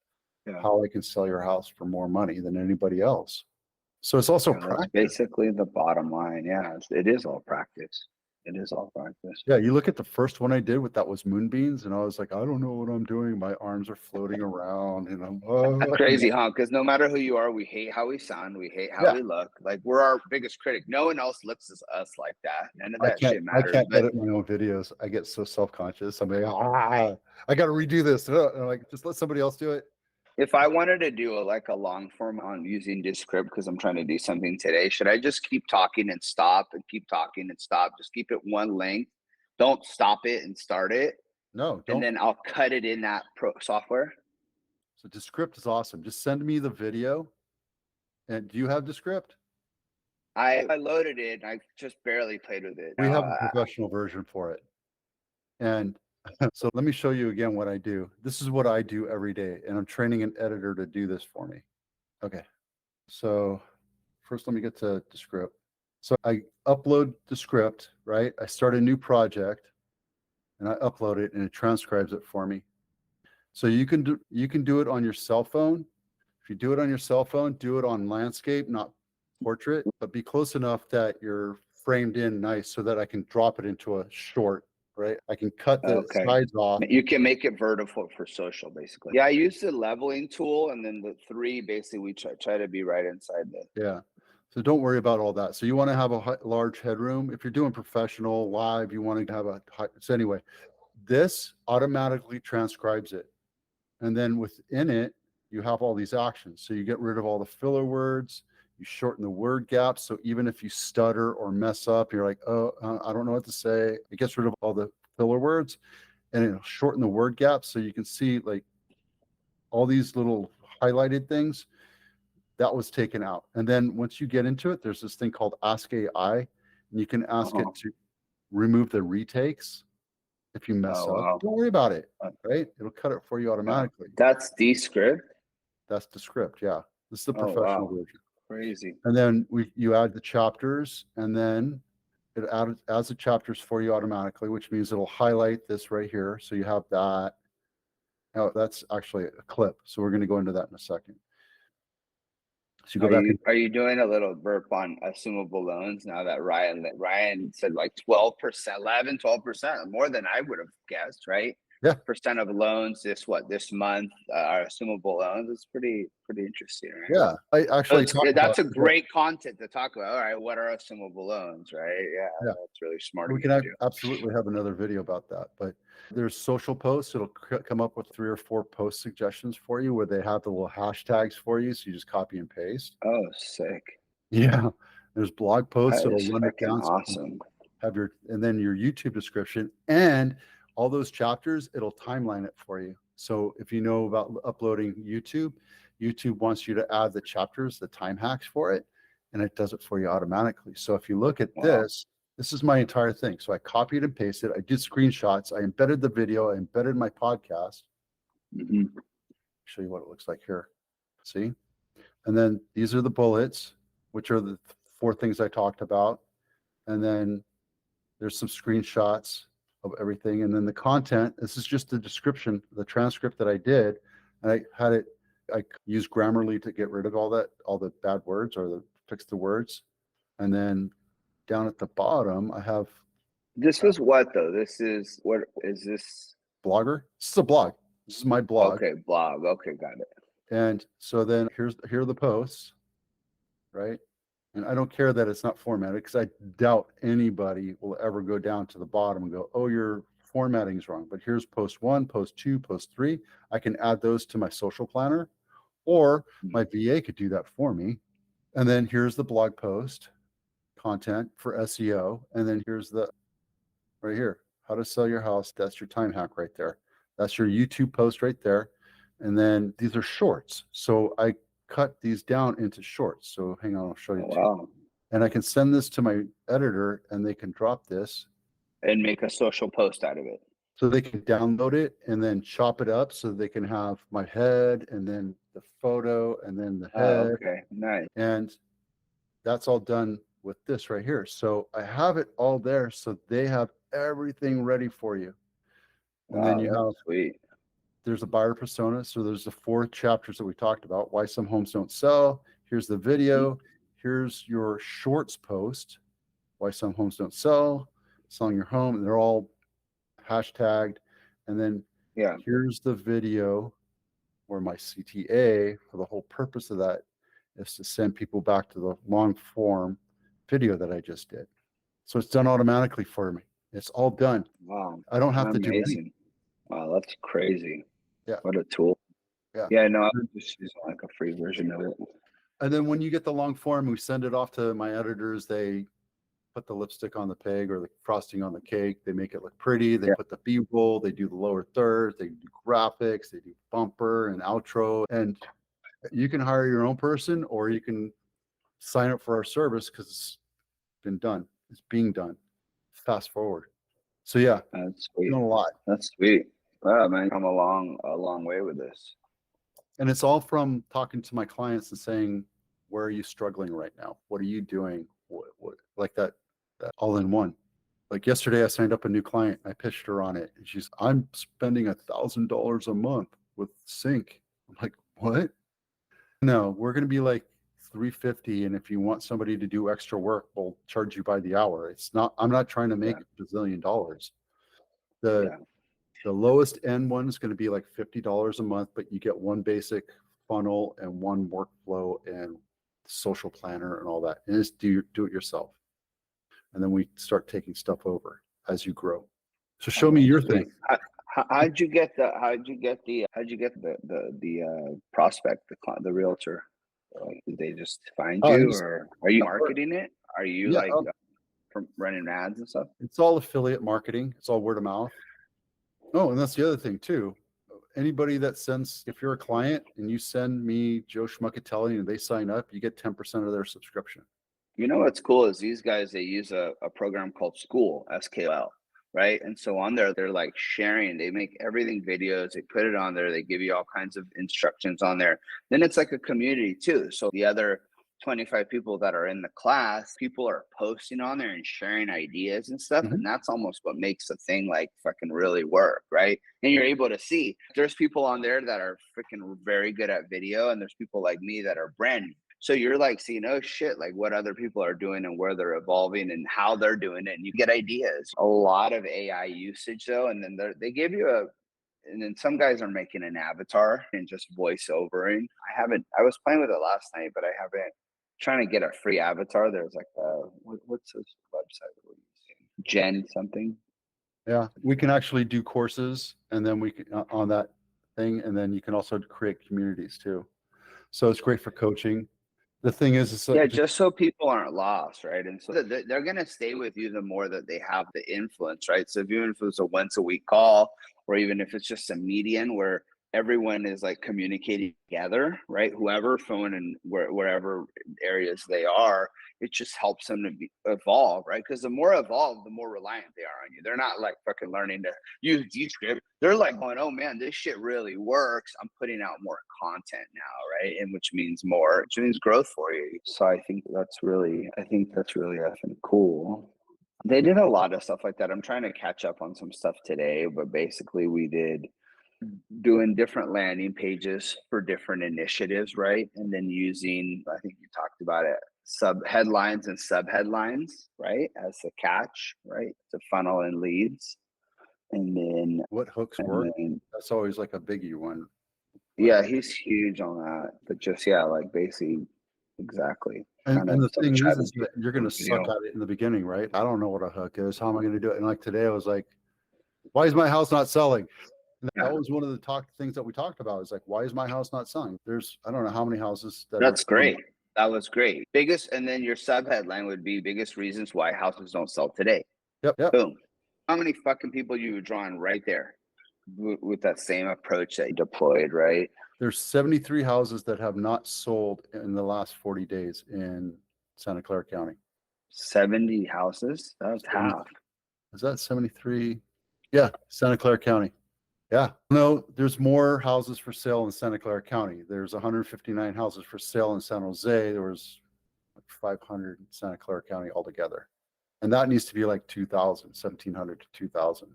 how I can sell your house for more money than anybody else. So it's also That's practice. basically the bottom line. Yeah, it is all practice. It is all practice. Yeah, you look at the first one I did with that was moonbeams, and I was like, I don't know what I'm doing. My arms are floating around, and I'm Crazy, huh? Because no matter who you are, we hate how we sound. We hate how we look. Like, we're our biggest critic. No one else looks at us like that. None of that shit I matters. can't edit my own videos. I get so self-conscious. I'm like, I got to redo this. And I'm like, just let somebody else do it. If I wanted to do a long form on using Descript because I'm trying to do something today, should I just keep talking and stop and keep talking and stop? Just keep it one length. Don't stop it and start it. No, don't. And then I'll cut it in that software. So Descript is awesome. Just send me the video. And do you have Descript? I loaded it. I just barely played with it. We have a professional version for it. And so let me show you again what I do. This is what I do every day. And I'm training an editor to do this for me. Okay. So first, let me get to Descript. So I upload the script, right? I start a new project and I upload it and it transcribes it for me. So you can do it on your cell phone. If you do it on your cell phone, do it on landscape, not portrait, but be close enough that you're framed in nice so that I can drop it into a short, right? I can cut the sides off. You can make it vertical for social, basically. Yeah, I use the leveling tool, and then the 3, basically, we try to be right inside the. Yeah. So don't worry about all that. So you want to have a large headroom. If you're doing professional live, you want to have a high. So anyway, this automatically transcribes it. And then within it, you have all these actions. So you get rid of all the filler words, you shorten the word gaps. So even if you stutter or mess up, you're like, oh, I don't know what to say. It gets rid of all the filler words and it'll shorten the word gaps. So you can see like all these little highlighted things that was taken out. And then once you get into it, there's this thing called Ask AI, and you can ask it to remove the retakes. If you mess up, don't worry about it, right? It'll cut it for you automatically. That's Descript? That's Descript, yeah. This is the professional version. Crazy. And then you add the chapters, and then it adds the chapters for you automatically, which means it'll highlight this right here. So you have that. Now, that's actually a clip. So we're going to go into that in a second. So you go back. Are you doing a little burp on assumable loans now that Ryan said like 12%, 11, 12%, more than I would have guessed, right? Yeah. Percent of loans this month are assumable loans. It's pretty interesting, right? Yeah. I actually that's a great content to talk about. All right, what are assumable loans, right? Yeah. That's really smart. We can absolutely have another video about that. But there's social posts. It'll come up with 3 or 4 post suggestions for you where they have the little hashtags for you. So you just copy and paste. Oh, sick. Yeah. There's blog posts. That It'll run it down. Awesome. And then your YouTube description and all those chapters, it'll timeline it for you. So if you know about uploading YouTube wants you to add the chapters, the time hacks for it, and it does it for you automatically. So if you look at this is my entire thing. So I copied and pasted. I did screenshots. I embedded the video. I embedded my podcast. Show you what it looks like here. See? And then these are the bullets, which are the 4 things I talked about. And then there's some screenshots of everything. And then the content, this is just the description, the transcript that I did. And I used Grammarly to get rid of all the bad words or fix the words. And then down at the bottom, I have. This was what though? What is this? Blogger? This is a blog. This is my blog. Okay, blog. Okay, got it. And so then here are the posts, right? And I don't care that it's not formatted because I doubt anybody will ever go down to the bottom and go, oh, your formatting is wrong. But here's post 1, post 2, post 3. I can add those to my social planner, or my VA could do that for me. And then here's the blog post content for SEO. And then here's right here, how to sell your house. That's your time hack right there. That's your YouTube post right there. And then these are shorts. So I cut these down into shorts. So hang on, I'll show you. Oh, wow. And I can send this to my editor and they can drop this. And make a social post out of it. So they can download it and then chop it up so they can have my head and then the photo and then the head. Okay, nice. And that's all done with this right here. So I have it all there. So they have everything ready for you. And then you have, sweet. there's a buyer persona. So there's the 4 chapters that we talked about. Why some homes don't sell. Here's the video. Here's your shorts post. Why some homes don't sell. Selling your home. And they're all hashtagged. And then here's the video where my CTA, for the whole purpose of that, is to send people back to the long form video that I just did. So it's done automatically for me. It's all done. Wow. I don't have to do anything. Wow, that's crazy. Yeah. What a tool. Yeah. Yeah, no, I'm just using like a free version of it. And then when you get the long form, we send it off to my editors. They put the lipstick on the pig or the frosting on the cake. They make it look pretty. They put the B-roll. They do the lower thirds. They do graphics. They do bumper and outro. And you can hire your own person or you can sign up for our service because it's been done. It's being done. Fast forward. So yeah, that's sweet. Doing a lot. That's sweet. Wow, man, come a long way with this. And it's all from talking to my clients and saying, where are you struggling right now? What are you doing? What like that all in one. Like yesterday, I signed up a new client. I pitched her on it. And she's, I'm spending $1,000 a month with Sync. I'm like, what? No, we're going to be like $350. And if you want somebody to do extra work, we'll charge you by the hour. It's not, I'm not trying to make a bazillion dollars. The lowest end one is going to be like $50 a month, but you get one basic funnel and one workflow and social planner and all that. And it's do it yourself. And then we start taking stuff over as you grow. So show me your thing. How'd you get the prospect, the realtor? Like, did they just find you, or are you marketing it? Are you from running ads and stuff? It's all affiliate marketing. It's all word of mouth. Oh, and that's the other thing too. Anybody that sends, if you're a client and you send me Joe Schmuckatelli and they sign up, you get 10% of their subscription. You know what's cool is these guys, they use a program called School, SKL, right? And so on there, they're like sharing, they make everything videos, they put it on there, they give you all kinds of instructions on there. Then it's like a community too. So the other 25 people that are in the class, people are posting on there and sharing ideas and stuff. And that's almost what makes the thing like fucking really work, right? And you're able to see there's people on there that are freaking very good at video, and there's people like me that are brand new. So you're like seeing, oh shit, like what other people are doing and where they're evolving and how they're doing it. And you get ideas. A lot of AI usage though. And then they give you and then some guys are making an avatar and just voice overing. I was playing with it last night, but I haven't. Trying to get a free avatar. There's like what's this website that we're using? Gen something. Yeah, we can actually do courses and then we can on that thing. And then you can also create communities too. So it's great for coaching. The thing is, just so people aren't lost, right? And so they're going to stay with you the more that they have the influence, right? So even if it's a once a week call, or even if it's just a median where everyone is like communicating together, right? Whoever phone and wherever areas they are, it just helps them to evolve, right? Because the more evolved, the more reliant they are on you. They're not like fucking learning to use Descript. They're like going, oh man, this shit really works. I'm putting out more content now, right? And which means growth for you. So I think that's really effing cool. They did a lot of stuff like that. I'm trying to catch up on some stuff today, but basically we did doing different landing pages for different initiatives, right? And then using, I think you talked about it, sub headlines and sub headlines, right? As a catch, right? To funnel in leads. And then what hooks work? That's always like a biggie one. Yeah, he's huge on that. But just, like basically, exactly. And the thing is that you're going to suck at it in the beginning, right? I don't know what a hook is. How am I going to do it? And like today, I was like, why is my house not selling? And that was one of the things that we talked about. Is like, why is my house not selling? I don't know how many houses. That's great. That was great. And then your sub headline would be biggest reasons why houses don't sell today. Yep. Boom. How many fucking people you were drawing right there with that same approach that you deployed, right? There's 73 houses that have not sold in the last 40 days in Santa Clara County. 70 houses? That's half. Is that 73? Yeah, Santa Clara County. Yeah. No, there's more houses for sale in Santa Clara County. There's 159 houses for sale in San Jose. There was like 500 in Santa Clara County altogether. And that needs to be like 2,000, 1,700 to 2,000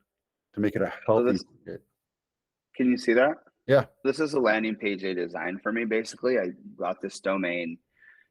to make it a So healthy this, market. can you see that? Yeah. This is a landing page I designed for me. Basically, I got this domain,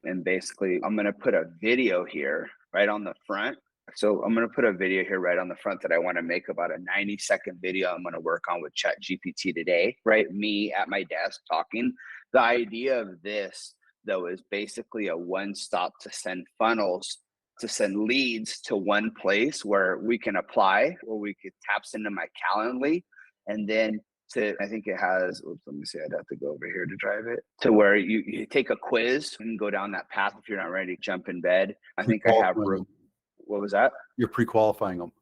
and basically I'm going to put a video here right on the front. So I'm going to put a video here right on the front that I want to make, about a 90-second video I'm going to work on with ChatGPT today, right? Me at my desk talking. The idea of this, though, is basically a one-stop to send funnels, to send leads to one place where we can apply, or we could taps into my Calendly, and then I think it has, oops, let me see, I'd have to go over here to drive it, to where you take a quiz and go down that path if you're not ready to jump in bed. I think I have, what was that? You're pre-qualifying them.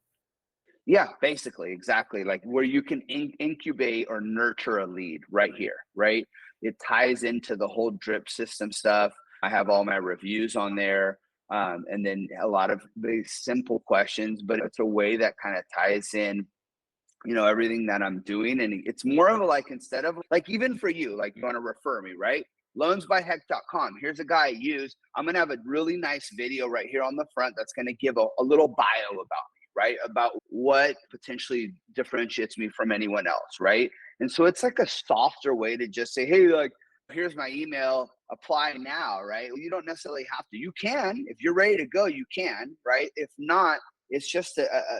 Yeah, basically, exactly. Like where you can incubate or nurture a lead right here, right? It ties into the whole drip system stuff. I have all my reviews on there. And then a lot of very simple questions, but it's a way that kind of ties in, you know, everything that I'm doing. And it's more of a, like, instead of like, even for you, like you want to refer me, right? Loansbyheck.com. Here's a guy I use. I'm going to have a really nice video right here on the front that's going to give a little bio about me, right? About what potentially differentiates me from anyone else, right? And so it's like a softer way to just say, hey, like, here's my email, apply now, right? You don't necessarily have to. You can, if you're ready to go, you can, right? If not, it's just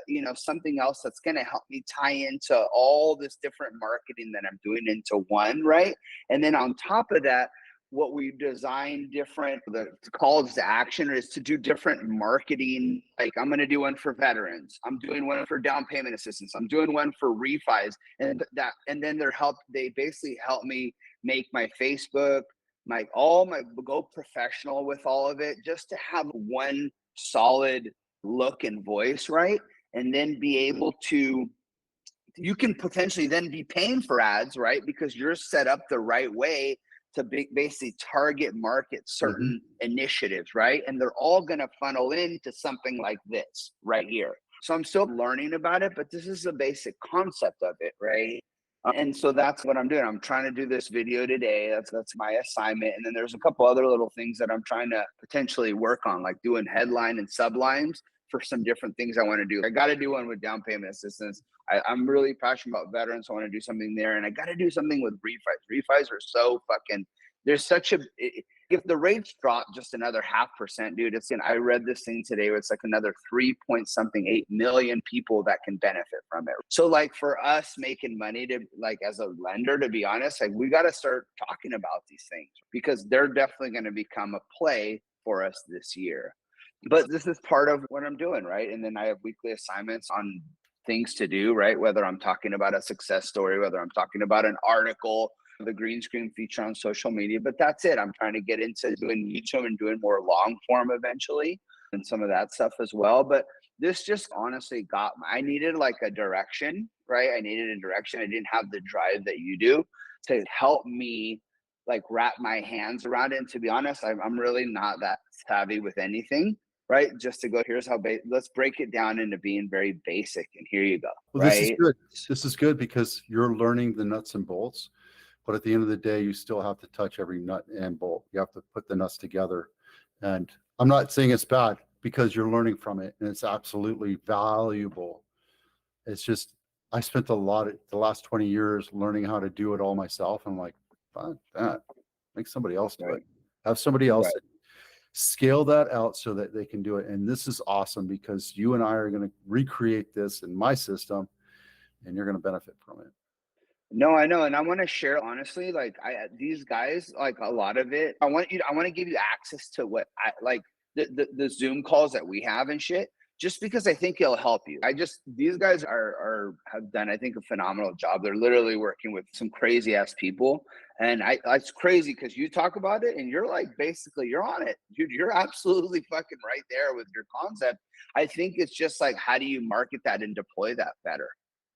you know, something else that's going to help me tie into all this different marketing that I'm doing into one, right? And then on top of that, what we design different, the calls to action is to do different marketing. Like I'm going to do one for veterans. I'm doing one for down payment assistance. I'm doing one for refis, and then they basically help me make my Facebook, go professional with all of it, just to have one solid look and voice, right? And then be able to, you can potentially then be paying for ads, right? Because you're set up the right way to basically target market certain initiatives, right? And they're all going to funnel into something like this right here. So I'm still learning about it, but this is the basic concept of it, right? And so that's what I'm doing. I'm trying to do this video today. That's my assignment. And then there's a couple other little things that I'm trying to potentially work on, like doing headline and sublines for some different things I want to do. I got to do one with down payment assistance. I'm really passionate about veterans. So I want to do something there. And I got to do something with refis. Refis are so fucking, there's such a, if the rates drop just another 0.5%, dude, I read this thing today where it's like another 8 million people that can benefit from it. So like for us making money, to like as a lender, to be honest, like we got to start talking about these things, because they're definitely going to become a play for us this year. But this is part of what I'm doing, right? And then I have weekly assignments on things to do, right? Whether I'm talking about a success story, whether I'm talking about an article, the green screen feature on social media, but that's it. I'm trying to get into doing YouTube and doing more long form eventually, and some of that stuff as well. But this just honestly I needed like a direction, right? I needed a direction. I didn't have the drive that you do to help me like wrap my hands around it. And to be honest, I'm really not that savvy with anything, right? Just to go, here's how, let's break it down into being very basic, and here you go. Well, right? This is good. This is good because you're learning the nuts and bolts, but at the end of the day, you still have to touch every nut and bolt. You have to put the nuts together. And I'm not saying it's bad, because you're learning from it, and it's absolutely valuable. It's just, I spent the last 20 years learning how to do it all myself. I'm like, fuck that. Make somebody else do it. Have somebody else scale that out so that they can do it. And this is awesome, because you and I are going to recreate this in my system, and you're going to benefit from it. No, I know. And I want to share honestly, like these guys, like a lot of it, I want to give you access to what I like, the Zoom calls that we have and shit, just because I think it'll help you. These guys have done, I think, a phenomenal job. They're literally working with some crazy ass people. And it's crazy because you talk about it and you're like, basically you're on it, dude. You're absolutely fucking right there with your concept. I think it's just like, how do you market that and deploy that better?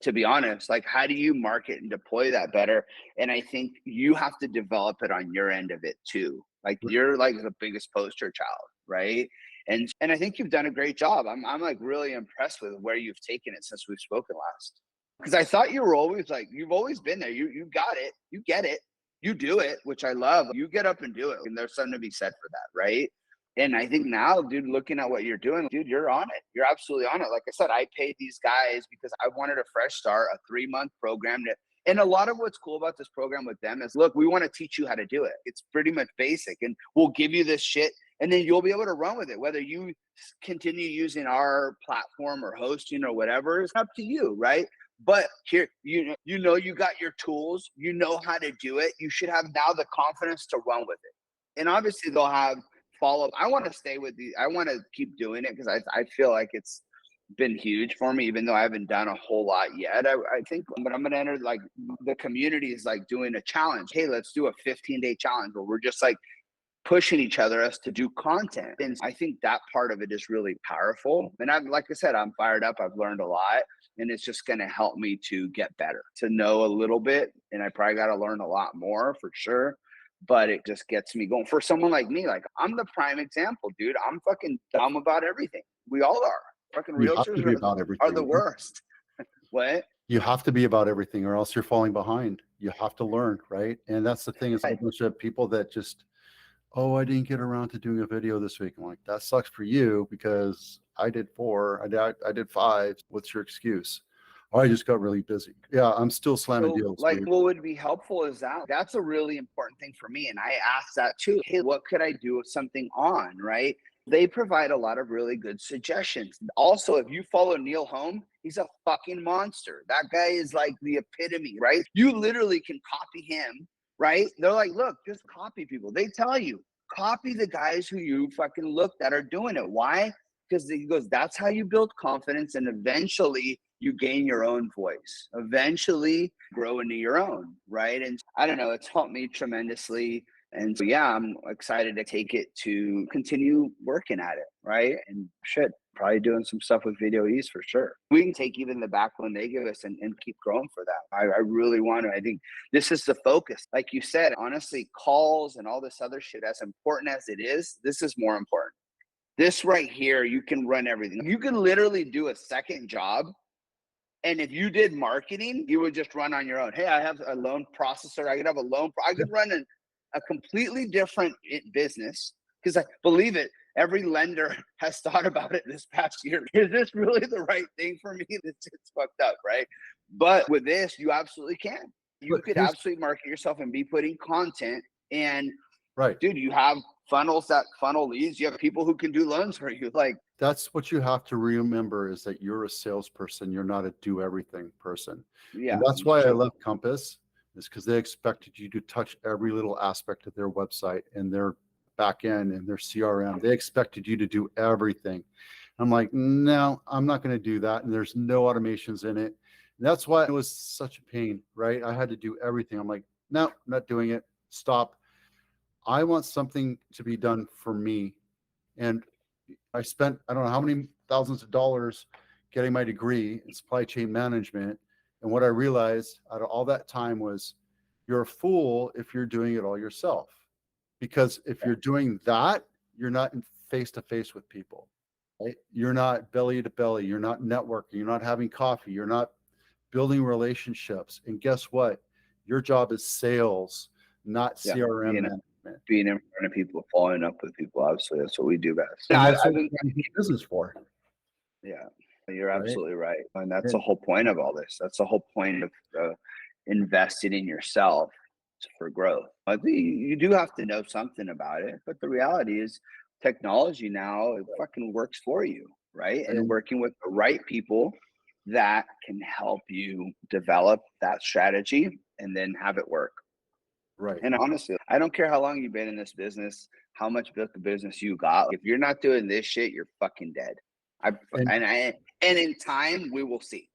to be honest. Like, how do you market and deploy that better? And I think you have to develop it on your end of it too. Like, you're like the biggest poster child, right? And I think you've done a great job. I'm like really impressed with where you've taken it since we've spoken last. Because I thought you were always like, you've always been there. You got it, you get it, you do it, which I love. You get up and do it, and there's something to be said for that, right? And I think now, dude, looking at what you're doing, dude, you're on it. You're absolutely on it. Like I said, I paid these guys because I wanted a fresh start, a 3-month program. And a lot of what's cool about this program with them is, look, we want to teach you how to do it. It's pretty much basic, and we'll give you this shit, and then you'll be able to run with it. Whether you continue using our platform or hosting or whatever, it's up to you, right? But here, you got your tools, you know how to do it. You should have now the confidence to run with it. And obviously they'll have follow up. I want to stay with the, I want to keep doing it because I feel like it's been huge for me, even though I haven't done a whole lot yet. I think, but I'm going to enter, like, the community is like doing a challenge. Hey, let's do a 15-day challenge where we're just like pushing each other us to do content. And I think that part of it is really powerful. And I'm, like I said, I'm fired up. I've learned a lot, and it's just going to help me to get better, to know a little bit. And I probably got to learn a lot more for sure. But it just gets me going. For someone like me, like, I'm the prime example, dude. I'm fucking dumb about everything. We all are. Fucking You have to realtors be about are everything. the worst. What? You have to be about everything, or else you're falling behind. You have to learn, right? And that's the thing, is a Right. bunch of people that just, oh, I didn't get around to doing a video this week. I'm like, that sucks for you, because I did 4, I did 5. What's your excuse? Oh, I just got really busy. Yeah, I'm still slamming So, deals, like, dude. what would be helpful is that's a really important thing for me. And I ask that too. Hey, what could I do with something on, right? They provide a lot of really good suggestions. Also, if you follow Neil Holm, he's a fucking monster. That guy is like the epitome, right? You literally can copy him, right? They're like, look, just copy people. They tell you, copy the guys who you fucking look that are doing it. Why? Because he goes, that's how you build confidence, and eventually you gain your own voice, eventually grow into your own, right? And I don't know, it's helped me tremendously. And so, yeah, I'm excited to take it to continue working at it, right? And shit, probably doing some stuff with Video Ease for sure. We can take even the back one they give us and keep growing for that. I really want to. I think this is the focus. Like you said, honestly, calls and all this other shit, as important as it is, this is more important. This right here, you can run everything. You can literally do a second job. And if you did marketing, you would just run on your own. Hey, I have a loan processor. I could have a loan. I could run a completely different business, because I believe it. Every lender has thought about it this past year. Is this really the right thing for me? It's fucked up, right? But with this, you absolutely can. You But could here's absolutely market yourself and be putting content. And right. dude, you have funnels that funnel leads. You have people who can do loans for you. Like, That's what you have to remember, is that you're a salesperson. You're not a do everything person. yeah, And that's why I true. left Compass, is because they expected you to touch every little aspect of their website and their back end and their CRM. They expected you to do everything. I'm like, no, I'm not going to do that. And there's no automations in it. And that's why it was such a pain, right? I had to do everything. I'm like, no, I'm not doing it. Stop. I want something to be done for me. And I spent, I don't know how many thousands of dollars getting my degree in supply chain management. And what I realized out of all that time was, you're a fool if you're doing it all yourself. Because if you're doing that, you're not face to face with people, right? You're not belly to belly. You're not networking. You're not having coffee. You're not building relationships. And guess what? Your job is sales, not Yeah, CRM being management. being in front of people, following up with people. Obviously, that's what we do best. And that's I've what been, we do business for, yeah, you're right? absolutely right, and that's the And whole point of all this. That's the whole point of investing in yourself for growth. I think you do have to know something about it, but the reality is, technology now, it fucking works for you, right? And and working with the right people that can help you develop that strategy and then have it work. right. And honestly, I don't care how long you've been in this business, how much book of business you got. If you're not doing this shit, you're fucking dead. I And and in time we will see,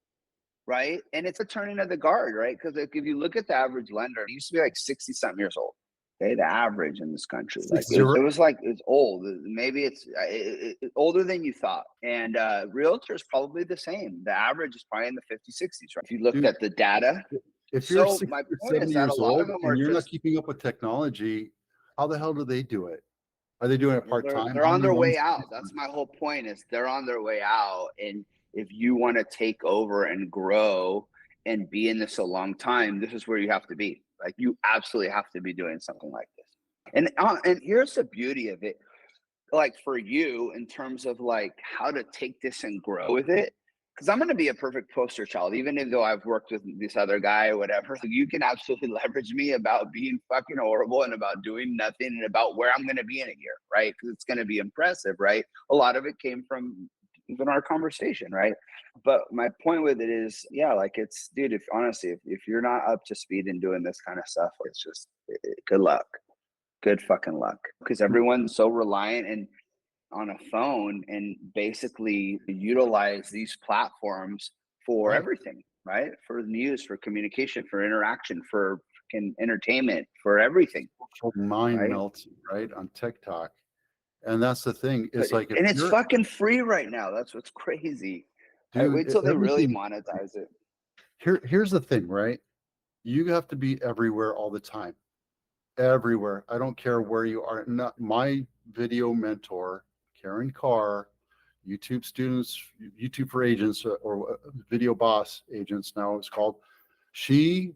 right? And it's a turning of the guard, right? Because if you look at the average lender, he used to be like 60 something years old. Okay, the average in this country, It's like like it was, zero. it was like it's old. Maybe it's older than you thought. And realtors probably the same. The average is probably in the 50s, 60s, right? If you looked Dude, at the data. if you're So 60 my or point is 70 that a years lot of old them and are you're not just, keeping up with technology, how the hell do they do it? Are they doing it well, part-time? they're How on many their loans? way out. That's my whole point, is they're on their way out. And if you want to take over and grow and be in this a long time, this is where you have to be. Like, you absolutely have to be doing something like this. And here's the beauty of it, like for you, in terms of like how to take this and grow with it. Because I'm going to be a perfect poster child, even though I've worked with this other guy or whatever. So you can absolutely leverage me about being fucking horrible and about doing nothing and about where I'm going to be in a year, right? Because it's going to be impressive, right? A lot of it came from even our conversation, right? But my point with it is, yeah, like it's, dude, if honestly, if you're not up to speed in doing this kind of stuff, it's just good luck. Good fucking luck, because everyone's so reliant and on a phone and basically utilize these platforms for Right. everything, right? For news, for communication, for interaction, for entertainment, for everything, Social mind right? melting, right, on TikTok. And that's the thing. But It's like if and it's you're, fucking free right now. That's what's crazy. I dude, wait till they really everything monetize it. here's the thing, right? You have to be everywhere all the time. Everywhere. I don't care where you are. Not my video mentor, Karen Carr, YouTube students, YouTube for agents, or video boss agents now it's called. She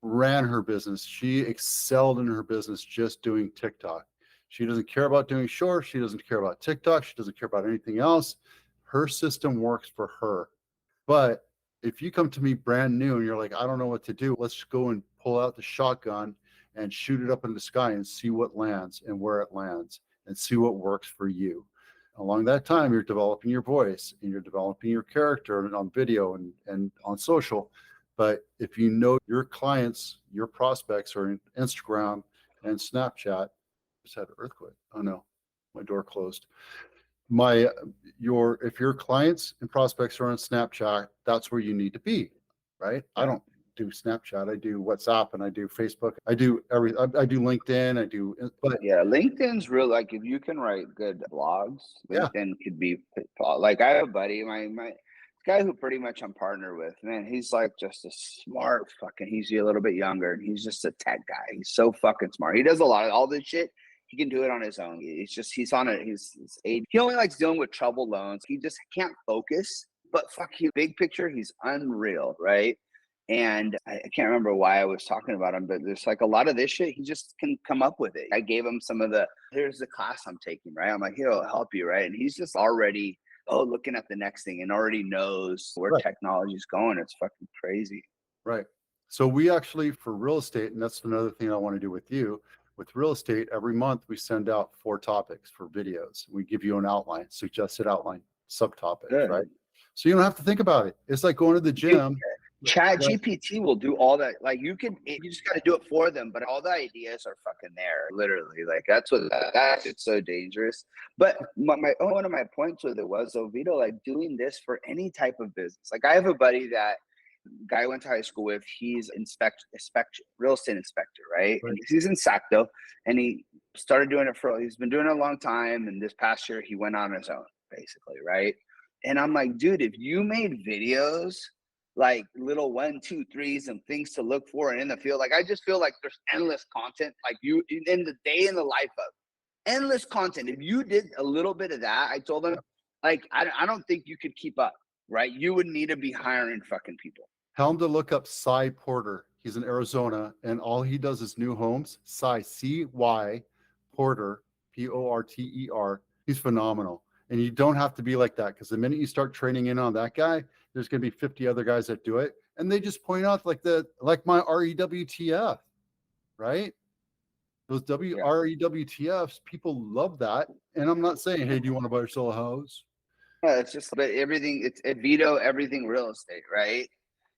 ran her business. She excelled in her business just doing TikTok. She doesn't care about doing shorts. She doesn't care about TikTok. She doesn't care about anything else. Her system works for her. But if you come to me brand new and you're like, I don't know what to do, let's go and pull out the shotgun and shoot it up in the sky and see what lands and where it lands and see what works for you. Along that time, you're developing your voice and you're developing your character and on video and on social. But if you know your clients, your prospects are in Instagram and Snapchat, just had an earthquake. Oh no, my door closed. My your If your clients and prospects are on Snapchat, that's where you need to be, right? I Yeah. don't do Snapchat. I do WhatsApp and I do Facebook. I do I do LinkedIn. I do, but Yeah, LinkedIn's real. Like, if you can write good blogs, yeah, LinkedIn could be like, I have a buddy, my guy who pretty much I'm partner with. Man, he's like just a smart fucking. He's a little bit younger, and he's just a tech guy. He's so fucking smart. He does a lot of all this shit. He can do it on his own. It's just he's on it. He's age. He only likes dealing with troubled loans. He just can't focus. But fuck you, big picture, he's unreal, right? And I can't remember why I was talking about him, but there's like a lot of this shit, he just can come up with it. I gave him some of here's the class I'm taking, right? I'm like, he'll help you, right? And he's just already, looking at the next thing and already knows where right, technology's going. It's fucking crazy. right. So we actually, for real estate, and that's another thing I want to do with you. With real estate, every month we send out 4 topics for videos. We give you an outline, suggested outline, subtopics, right? Good. So you don't have to think about it. It's like going to the Dude, gym. Chat Right. GPT will do all that. Like, you just got to do it for them, but all the ideas are fucking there, literally. Like, that's it's so dangerous. But one of my points with it was, though, Vito, like doing this for any type of business. Like, I have a buddy that guy I went to high school with. He's real estate inspector, right? Right. And he's in Sacto, and he started doing it he's been doing it a long time. And this past year, he went on his own, basically, right? And I'm like, dude, if you made videos like little 1, 2, 3s and things to look for and in the field, like I just feel like there's endless content, like you in the day in the life of endless content. If you did a little bit of that, I told him, like, I don't think you could keep up, right? You would need to be hiring fucking people. Tell him to look up Cy Porter. He's in Arizona, and all he does is new homes. Cy, C-Y, Porter, Porter. He's phenomenal. And you don't have to be like that, because the minute you start training in on that guy, there's going to be 50 other guys that do it. And they just point out like my REWTF, right? Those Yeah. REWTFs, people love that. And I'm not saying, hey, do you want to buy or sell a house? Yeah, it's just, but everything, it's a veto everything real estate, right?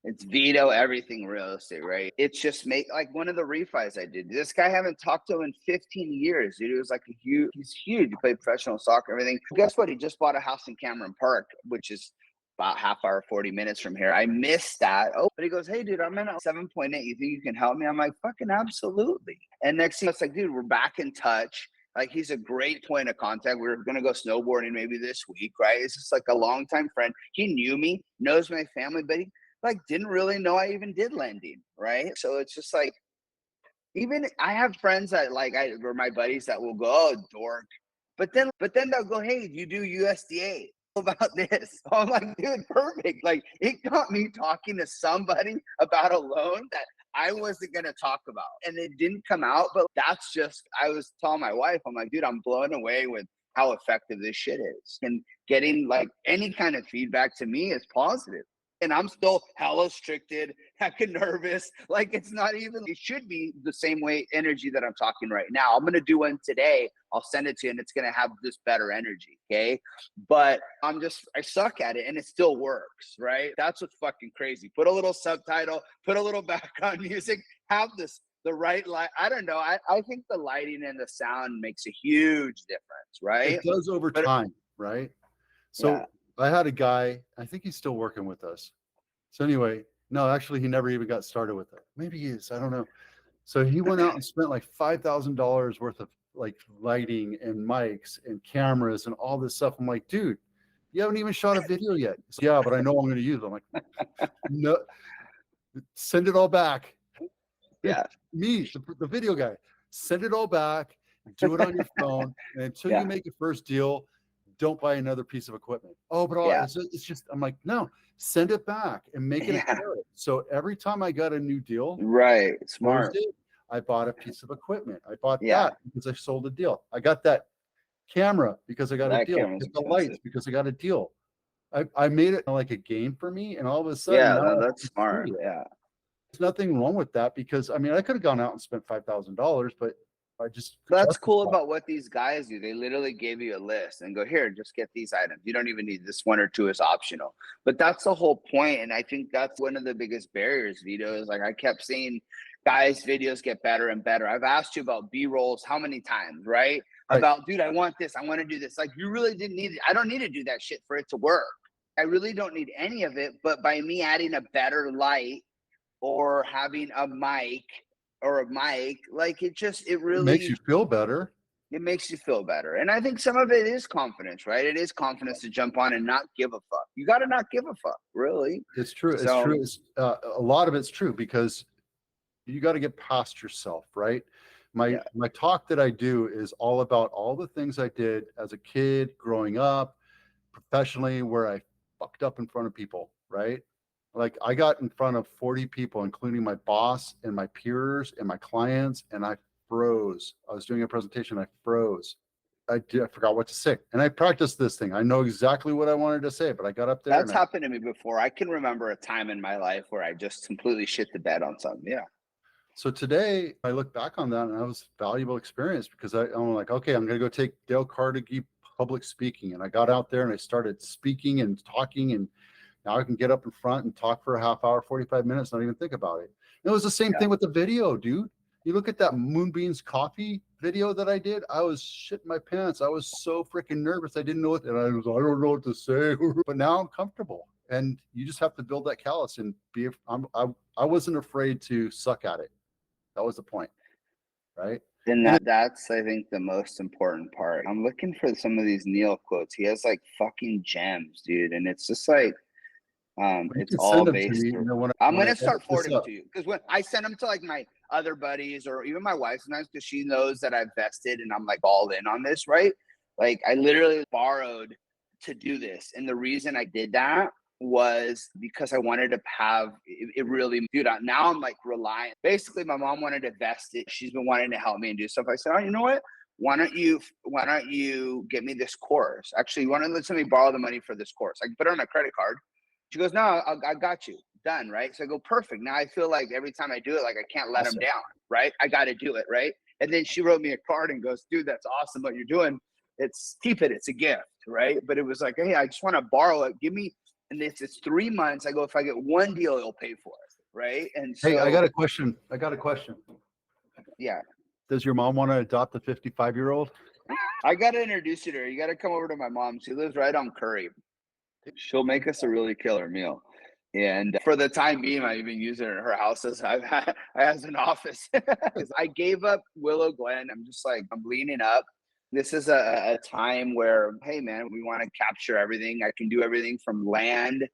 It's veto everything real estate, right? It's just like one of the refis I did. This guy, I haven't talked to him in 15 years, dude. It was like he's huge. He played professional soccer, everything. Guess what? He just bought a house in Cameron Park, which is about half hour, 40 minutes from here. I missed that. Oh, but he goes, hey, dude, I'm in a 7.8. You think you can help me? I'm like, fucking absolutely. And next thing it's like, dude, we're back in touch. Like, he's a great point of contact. We're going to go snowboarding maybe this week, right? It's just like a longtime friend. He knew me, knows my family, but he like didn't really know I even did lending, right? So it's just like, even I have friends that like or my buddies that will go, oh, dork. But then they'll go, hey, you do USDA about this. I'm like, dude, perfect. Like, it got me talking to somebody about a loan that I wasn't going to talk about. And it didn't come out, but that's just, I was telling my wife, I'm like, dude, I'm blown away with how effective this shit is. And getting like any kind of feedback to me is positive. And I'm still hella restricted, heckin' nervous. Like, it's not even, it should be the same way energy that I'm talking right now. I'm going to do one today. I'll send it to you and it's going to have this better energy. Okay. But I suck at it and it still works. Right. That's what's fucking crazy. Put a little subtitle, put a little background music, have the right light. I don't know. I think the lighting and the sound makes a huge difference. Right. It does over time. Right. So yeah. I had a guy, I think he's still working with us. So anyway, no, actually he never even got started with it. Maybe he is, I don't know. So he went out and spent like $5,000 worth of like lighting and mics and cameras and all this stuff. I'm like, dude, you haven't even shot a video yet. So, yeah, but I know I'm going to use it. I'm like, no, send it all back. Yeah. Me, the video guy, send it all back, do it on your phone. And until you make your first deal, don't buy another piece of equipment. Oh, but it's just, I'm like, no, send it back and make it a carrot. So every time I got a new deal, right, smart. Thursday, I bought a piece of equipment. I bought that because I sold a deal. I got that camera because I got a deal. I got the lights because I got a deal. I made it like a game for me, and all of a sudden, that's smart. Yeah, there's nothing wrong with that because I mean, I could have gone out and spent $5,000, but I just that's cool about what these guys do. They literally gave you a list and go, here, just get these items. You don't even need this, one or two is optional. But that's the whole point. And I think that's one of the biggest barriers, Vito, is like I kept seeing guys' videos get better and better. I've asked you about B-rolls how many times, right? About, dude, I want this. I want to do this. Like, you really didn't need it. I don't need to do that shit for it to work. I really don't need any of it. But by me adding a better light or having a mic, like it really makes you feel better. It makes you feel better. And I think some of it is confidence, right? It is confidence to jump on and not give a fuck. You got to not give a fuck, really. It's true. It's true. A lot of it's true because you got to get past yourself, right? My talk that I do is all about all the things I did as a kid, growing up, professionally, where I fucked up in front of people, right? Like I got in front of 40 people, including my boss and my peers and my clients, and I froze. I was doing a presentation. I froze. I forgot what to say. And I practiced this thing. I know exactly what I wanted to say, but I got up there. That's happened to me before. I can remember a time in my life where I just completely shit the bed on something. Yeah. So today I look back on that and that was a valuable experience because I'm like, okay, I'm going to go take Dale Carnegie public speaking. And I got out there and I started speaking and talking, and now I can get up in front and talk for a half hour, 45 minutes, not even think about it. And it was the same thing with the video, dude. You look at that Moonbeans Coffee video that I did, I was shitting my pants. I was so freaking nervous. I didn't know it. And I don't know what to say, but now I'm comfortable. And you just have to build that callus and I wasn't afraid to suck at it. That was the point, right? And that's, I think, the most important part. I'm looking for some of these Neil quotes. He has like fucking gems, dude. And it's just like, it's all based. I'm going to start forwarding them to you because when I send them to like my other buddies or even my wife sometimes because she knows that I've vested and I'm like all in on this, right? Like I literally borrowed to do this. And the reason I did that was because I wanted to have it really, dude, now I'm like relying. Basically, my mom wanted to vest it. She's been wanting to help me and do stuff. I said, oh, you know what? Why don't you get me this course? Actually, you want to let me borrow the money for this course? I can put it on a credit card. She goes, no, I got you. Done, right? So I go, perfect. Now I feel like every time I do it, like I can't let them down, right? I got to do it, right? And then she wrote me a card and goes, dude, that's awesome what you're doing. Keep it. It's a gift, right? But it was like, hey, I just want to borrow it. Give me, and it's 3 months. I go, if I get one deal, it'll pay for it, right? And so, hey, I got a question. Yeah. Does your mom want to adopt a 55-year-old? I got to introduce you to her. You got to come over to my mom. She lives right on Curry. She'll make us a really killer meal. And for the time being, I even use it in her house as an office because I gave up Willow Glen. I'm just like, I'm leaning up. This is a time where, hey, man, we want to capture everything. I can do everything from land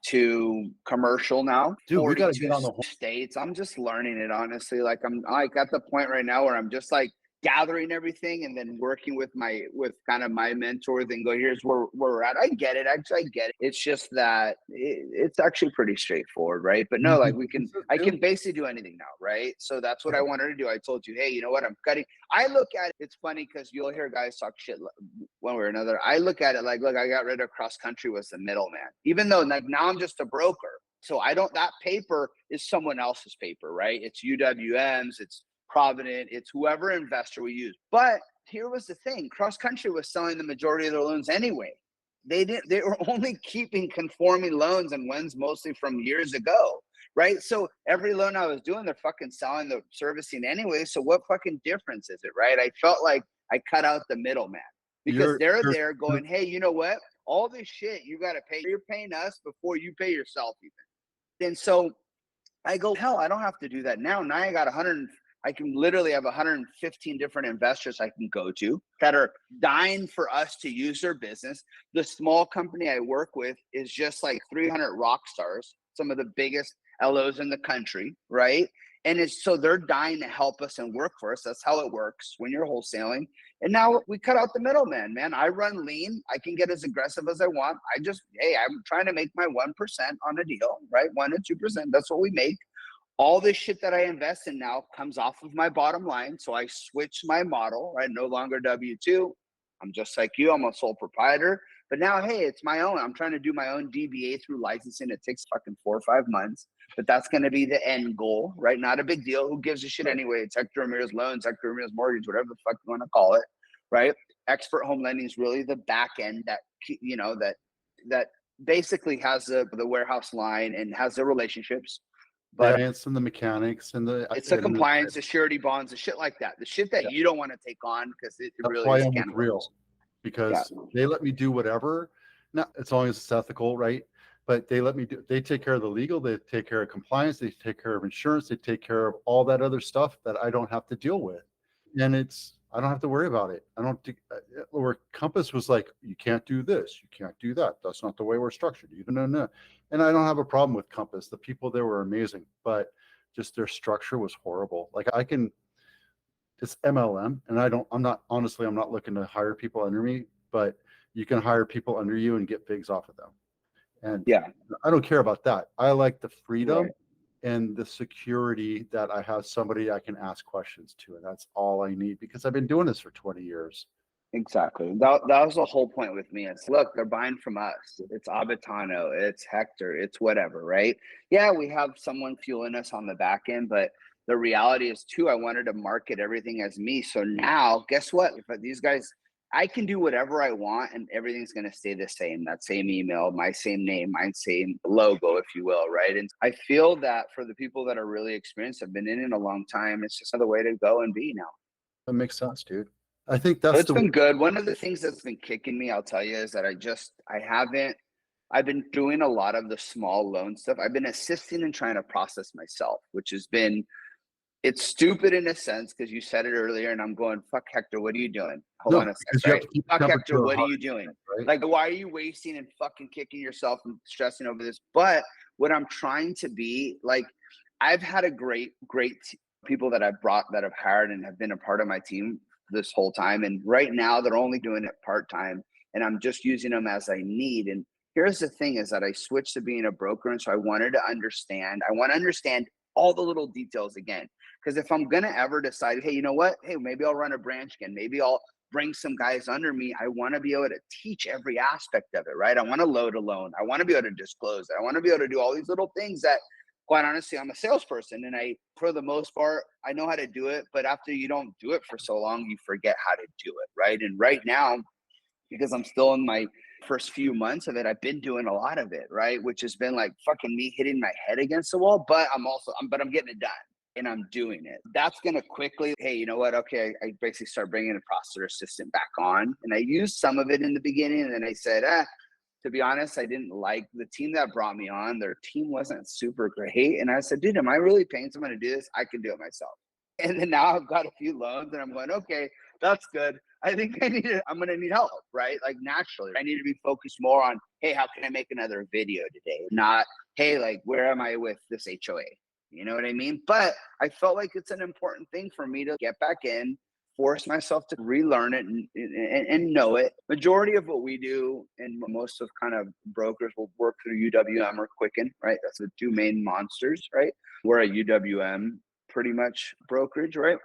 to commercial now. Dude, we got to get 42 on the horn. states. I'm just learning it, honestly. Like, I'm like at the point right now where I'm just like, gathering everything and then working with kind of my mentors and go, here's where we're at. I get it. Actually, I get it. It's just that it's actually pretty straightforward, right? But no, like I can basically do anything now, right? So that's what I wanted to do. I told you, hey, you know what? I'm cutting. I look at it. It's funny because you'll hear guys talk shit one way or another. I look at it like, look, I got rid of cross country was the middleman, even though like now I'm just a broker. So that paper is someone else's paper, right? It's UWM's, it's Provident, it's whoever investor we use. But here was the thing, cross country was selling the majority of their loans anyway. They were only keeping conforming loans and ones mostly from years ago, right? So every loan I was doing, they're fucking selling the servicing anyway. So what fucking difference is it, right? I felt like I cut out the middleman because they're there going, hey, you know what? All this shit you got to pay. You're paying us before you pay yourself even. And so I go, hell, I don't have to do that now. Now I got I can literally have 115 different investors I can go to that are dying for us to use their business. The small company I work with is just like 300 rock stars, some of the biggest LOs in the country, right? And so they're dying to help us and work for us. That's how it works when you're wholesaling. And now we cut out the middleman, man. I run lean. I can get as aggressive as I want. I'm trying to make my 1% on a deal, right? 1 to 2%. That's what we make. All this shit that I invest in now comes off of my bottom line. So I switched my model, right? No longer W-2. I'm just like you. I'm a sole proprietor. But now, hey, it's my own. I'm trying to do my own DBA through licensing. It takes fucking 4 or 5 months. But that's going to be the end goal, right? Not a big deal. Who gives a shit anyway? It's Hector Ramirez Loans, Hector Ramirez Mortgage, whatever the fuck you want to call it, right? Expert Home Lending is really the back end that, you know, that basically has the warehouse line and has the relationships. But and the mechanics and it's the compliance, the surety bonds, the shit like that. The shit that you don't want to take on because it really why is I'm with Real, because they let me do whatever. Not as long as it's ethical, right? But they let me do. They take care of the legal. They take care of compliance. They take care of insurance. They take care of all that other stuff that I don't have to deal with, and I don't have to worry about it. I don't. Where Compass was like, you can't do this, you can't do that. That's not the way we're structured. Even no. And I don't have a problem with Compass. The people there were amazing, but just their structure was horrible. Like it's MLM, and I'm not looking to hire people under me, but you can hire people under you and get figs off of them. And I don't care about that. I like the freedom and the security that I have somebody I can ask questions to. And that's all I need because I've been doing this for 20 years. Exactly. That was the whole point with me. It's look, they're buying from us. It's Abitano, it's Hector, it's whatever, right? Yeah, we have someone fueling us on the back end, but the reality is too, I wanted to market everything as me. So now guess what? If these guys, I can do whatever I want and everything's going to stay the same. That same email, my same name, my same logo, if you will, right? And I feel that for the people that are really experienced, have been in it a long time, it's just another way to go and be now. That makes sense, dude. I think it's been good. One of the things that's been kicking me, I'll tell you, is that I've been doing a lot of the small loan stuff. I've been assisting and trying to process myself, which has been, it's stupid in a sense because you said it earlier and I'm going, fuck Hector, what are you doing? Hold on a second. Right? Fuck Hector, what are you doing? Right? Like, why are you wasting and fucking kicking yourself and stressing over this? But what I'm trying to be, like, I've had a great people that I've brought, that have hired and have been a part of my team this whole time. And right now they're only doing it part-time and I'm just using them as I need. And here's the thing is that I switched to being a broker. And so I want to understand all the little details again. Because if I'm going to ever decide, hey, you know what? Hey, maybe I'll run a branch again. Maybe I'll bring some guys under me. I want to be able to teach every aspect of it, right? I want to load a loan. I want to be able to disclose it. I want to be able to do all these little things that, quite honestly, I'm a salesperson and for the most part, I know how to do it. But after you don't do it for so long, you forget how to do it, right? And right now, because I'm still in my first few months of it, I've been doing a lot of it, right? Which has been like fucking me hitting my head against the wall, but I'm getting it done and I'm doing it. That's going to quickly, hey, you know what? Okay. I basically start bringing a processor assistant back on and I used some of it in the beginning and then I said, to be honest, I didn't like the team that brought me on. Their team wasn't super great. And I said, dude, am I really paying someone to do this? I can do it myself. And then now I've got a few loans and I'm going, okay, that's good. I think I'm going to need help, right? Like naturally, I need to be focused more on, hey, how can I make another video today? Not, hey, like, where am I with this HOA? You know what I mean? But I felt like it's an important thing for me to get back in, force myself to relearn it and know it. Majority of what we do and most of kind of brokers will work through UWM or Quicken, right? That's the two main monsters, right? We're a UWM pretty much brokerage, right?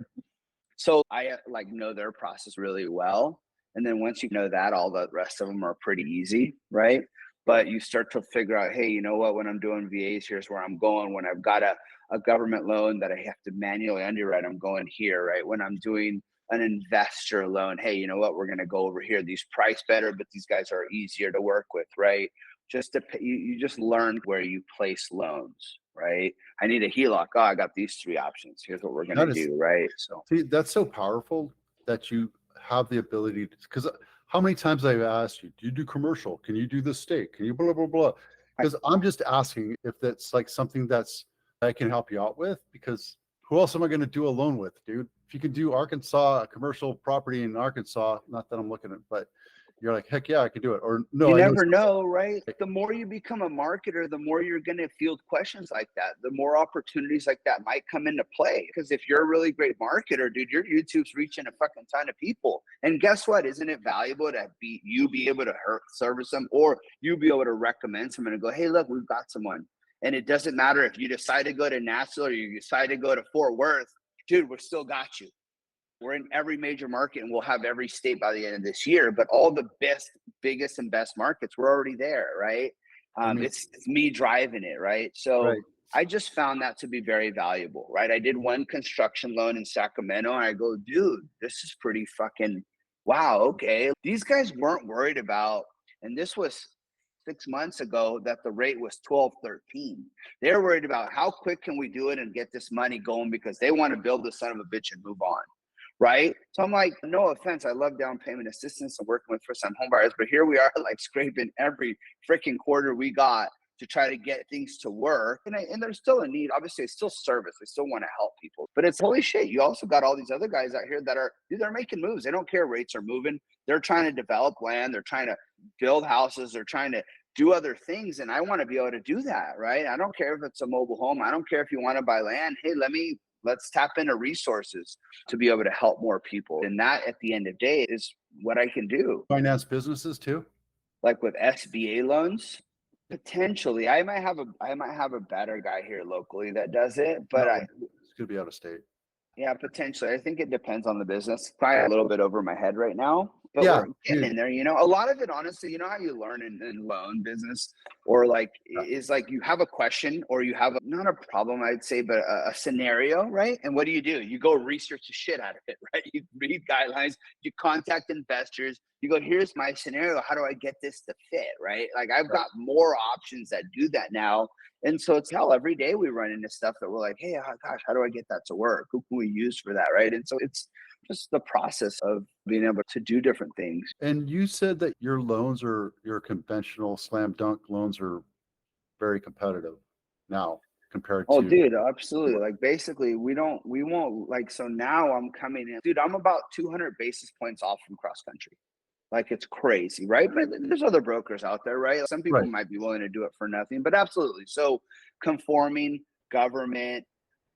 So I like know their process really well. And then once you know that, all the rest of them are pretty easy, right? But you start to figure out, hey, you know what, when I'm doing VAs, here's where I'm going. When I've got a government loan that I have to manually underwrite, I'm going here, right? When I'm doing an investor loan, hey, you know what, we're going to go over here. These price better, but these guys are easier to work with, right? Just to you just learn where you place loans, right? I need a HELOC. Oh, I got these three options. Here's what we're going to do, right? So see, that's so powerful that you have the ability to, because how many times I've asked you, do you do commercial? Can you do the state? Can you blah, blah, blah? Because I'm just asking if that's like something that's I can help you out with, because who else am I going to do a loan with, dude? If you can do Arkansas, a commercial property in Arkansas, not that I'm looking at, but you're like, heck yeah, I can do it. Or no, you I never know, right? The more you become a marketer, the more you're going to field questions like that. The more opportunities like that might come into play. Because if you're a really great marketer, dude, your YouTube's reaching a fucking ton of people. And guess what? Isn't it valuable to be able to service them, or you be able to recommend someone and go, hey, look, we've got someone. And it doesn't matter if you decide to go to Nashville or you decide to go to Fort Worth, dude, we still got you. We're in every major market and we'll have every state by the end of this year, but all the biggest and best markets, we're already there, right? It's me driving it, right? So right. I just found that to be very valuable, right? I did one construction loan in Sacramento and I go, dude, this is pretty fucking, wow, okay. These guys weren't worried about, and this was 6 months ago, that the rate was 12, 13. They're worried about how quick can we do it and get this money going, because they want to build the son of a bitch and move on. Right. So I'm like, no offense, I love down payment assistance and working with first time home buyers, but here we are like scraping every freaking quarter we got to try to get things to work. And there's still a need. Obviously, it's still service. We still want to help people. But it's holy shit. You also got all these other guys out here that are, dude, they're making moves. They don't care rates are moving. They're trying to develop land. They're trying to build houses. They're trying to do other things. And I want to be able to do that, right? I don't care if it's a mobile home. I don't care if you want to buy land. Hey, let's tap into resources to be able to help more people. And that at the end of the day is what I can do. Finance businesses too? Like with SBA loans, potentially. I might have a better guy here locally that does it, but it's gonna be out of state. Yeah, potentially. I think it depends on the business. Probably a little bit over my head right now, but Yeah, we're getting in there. You know, a lot of it, honestly, you know how you learn in loan business, or like is like you have a question or you have not a problem, I'd say, but a scenario, right? And what do? You go research the shit out of it, right? You read guidelines, you contact investors, you go, here's my scenario. How do I get this to fit, right? Like I've got more options that do that now. And so it's hell, every day we run into stuff that we're like, hey, oh gosh, how do I get that to work? Who can we use for that, right? And so it's just the process of being able to do different things. And you said that your loans are your conventional slam dunk loans are very competitive now compared Oh, to. dude, absolutely. Like basically we won't like, so now I'm coming in, dude, I'm about 200 basis points off from cross country. Like it's crazy, right? But there's other brokers out there, right? Some people Right. might be willing to do it for nothing, but absolutely. So conforming, government,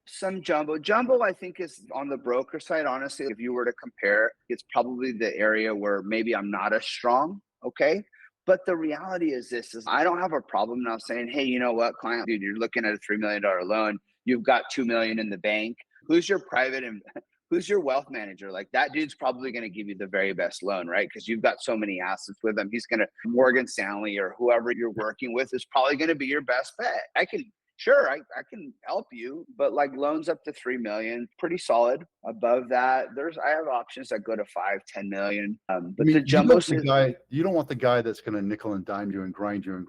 some jumbo I think is on the broker side. Honestly, if you were to compare, it's probably the area where maybe I'm not as strong. Okay. But the reality is this is I don't have a problem now saying, hey, you know what, client, dude, you're looking at a $3 million loan. You've got 2 million in the bank. Who's your private and who's your wealth manager? Like that dude's probably going to give you the very best loan, right? Because you've got so many assets with him. He's going to, Morgan Stanley or whoever you're working with is probably going to be your best bet. I can help you, but like loans up to 3 million, pretty solid. Above that, I have options that go to 5, 10 million. But I mean, the jumbo you don't want the guy that's going to nickel and dime you and grind you,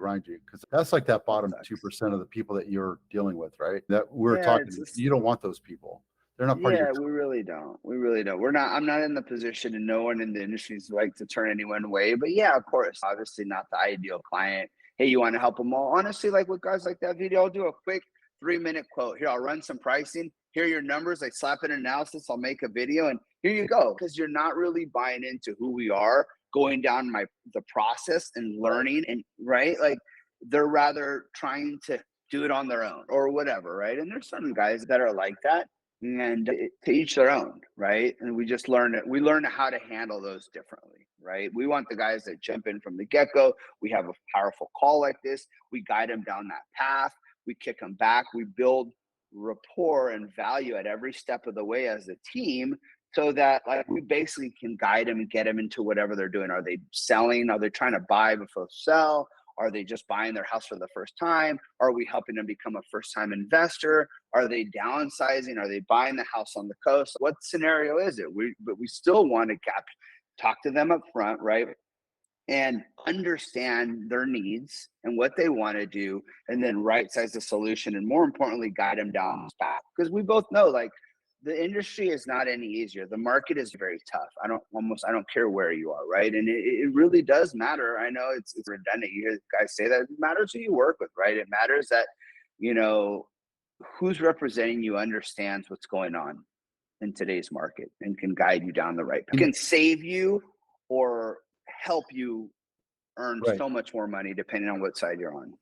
because that's like that bottom 2% of the people that you're dealing with, right? That we're talking. You don't want those people. They're not part of your Yeah, we really don't. We really don't. I'm not in the position, and no one in the industry is like to turn anyone away. But yeah, of course, obviously not the ideal client. Hey, you want to help them all? Honestly, like with guys like that video, I'll do a quick 3-minute quote. Here, I'll run some pricing. Here are your numbers. I slap an analysis. I'll make a video, and here you go. Because you're not really buying into who we are, going down the process and learning, and right, like they're rather trying to do it on their own or whatever, right? And there's some guys that are like that, and to each their own, right? And we just learn it. We learn how to handle those differently, right? We want the guys that jump in from the get-go. We have a powerful call like this. We guide them down that path. We kick them back. We build rapport and value at every step of the way as a team, so that like we basically can guide them and get them into whatever they're doing. Are they selling? Are they trying to buy before sell? Are they just buying their house for the first time? Are we helping them become a first-time investor? Are they downsizing? Are they buying the house on the coast? What scenario is it? But we still want to talk to them up front, right? And understand their needs and what they want to do, and then right size the solution, and more importantly, guide them down this path. Because we both know, like, the industry is not any easier. The market is very tough. I don't care where you are, right? And it really does matter. I know it's redundant. You hear guys say that. It matters who you work with, right? It matters that, you know, who's representing you understands what's going on in today's market and can guide you down the right path. Can save you or help you earn right. so much more money depending on what side you're on.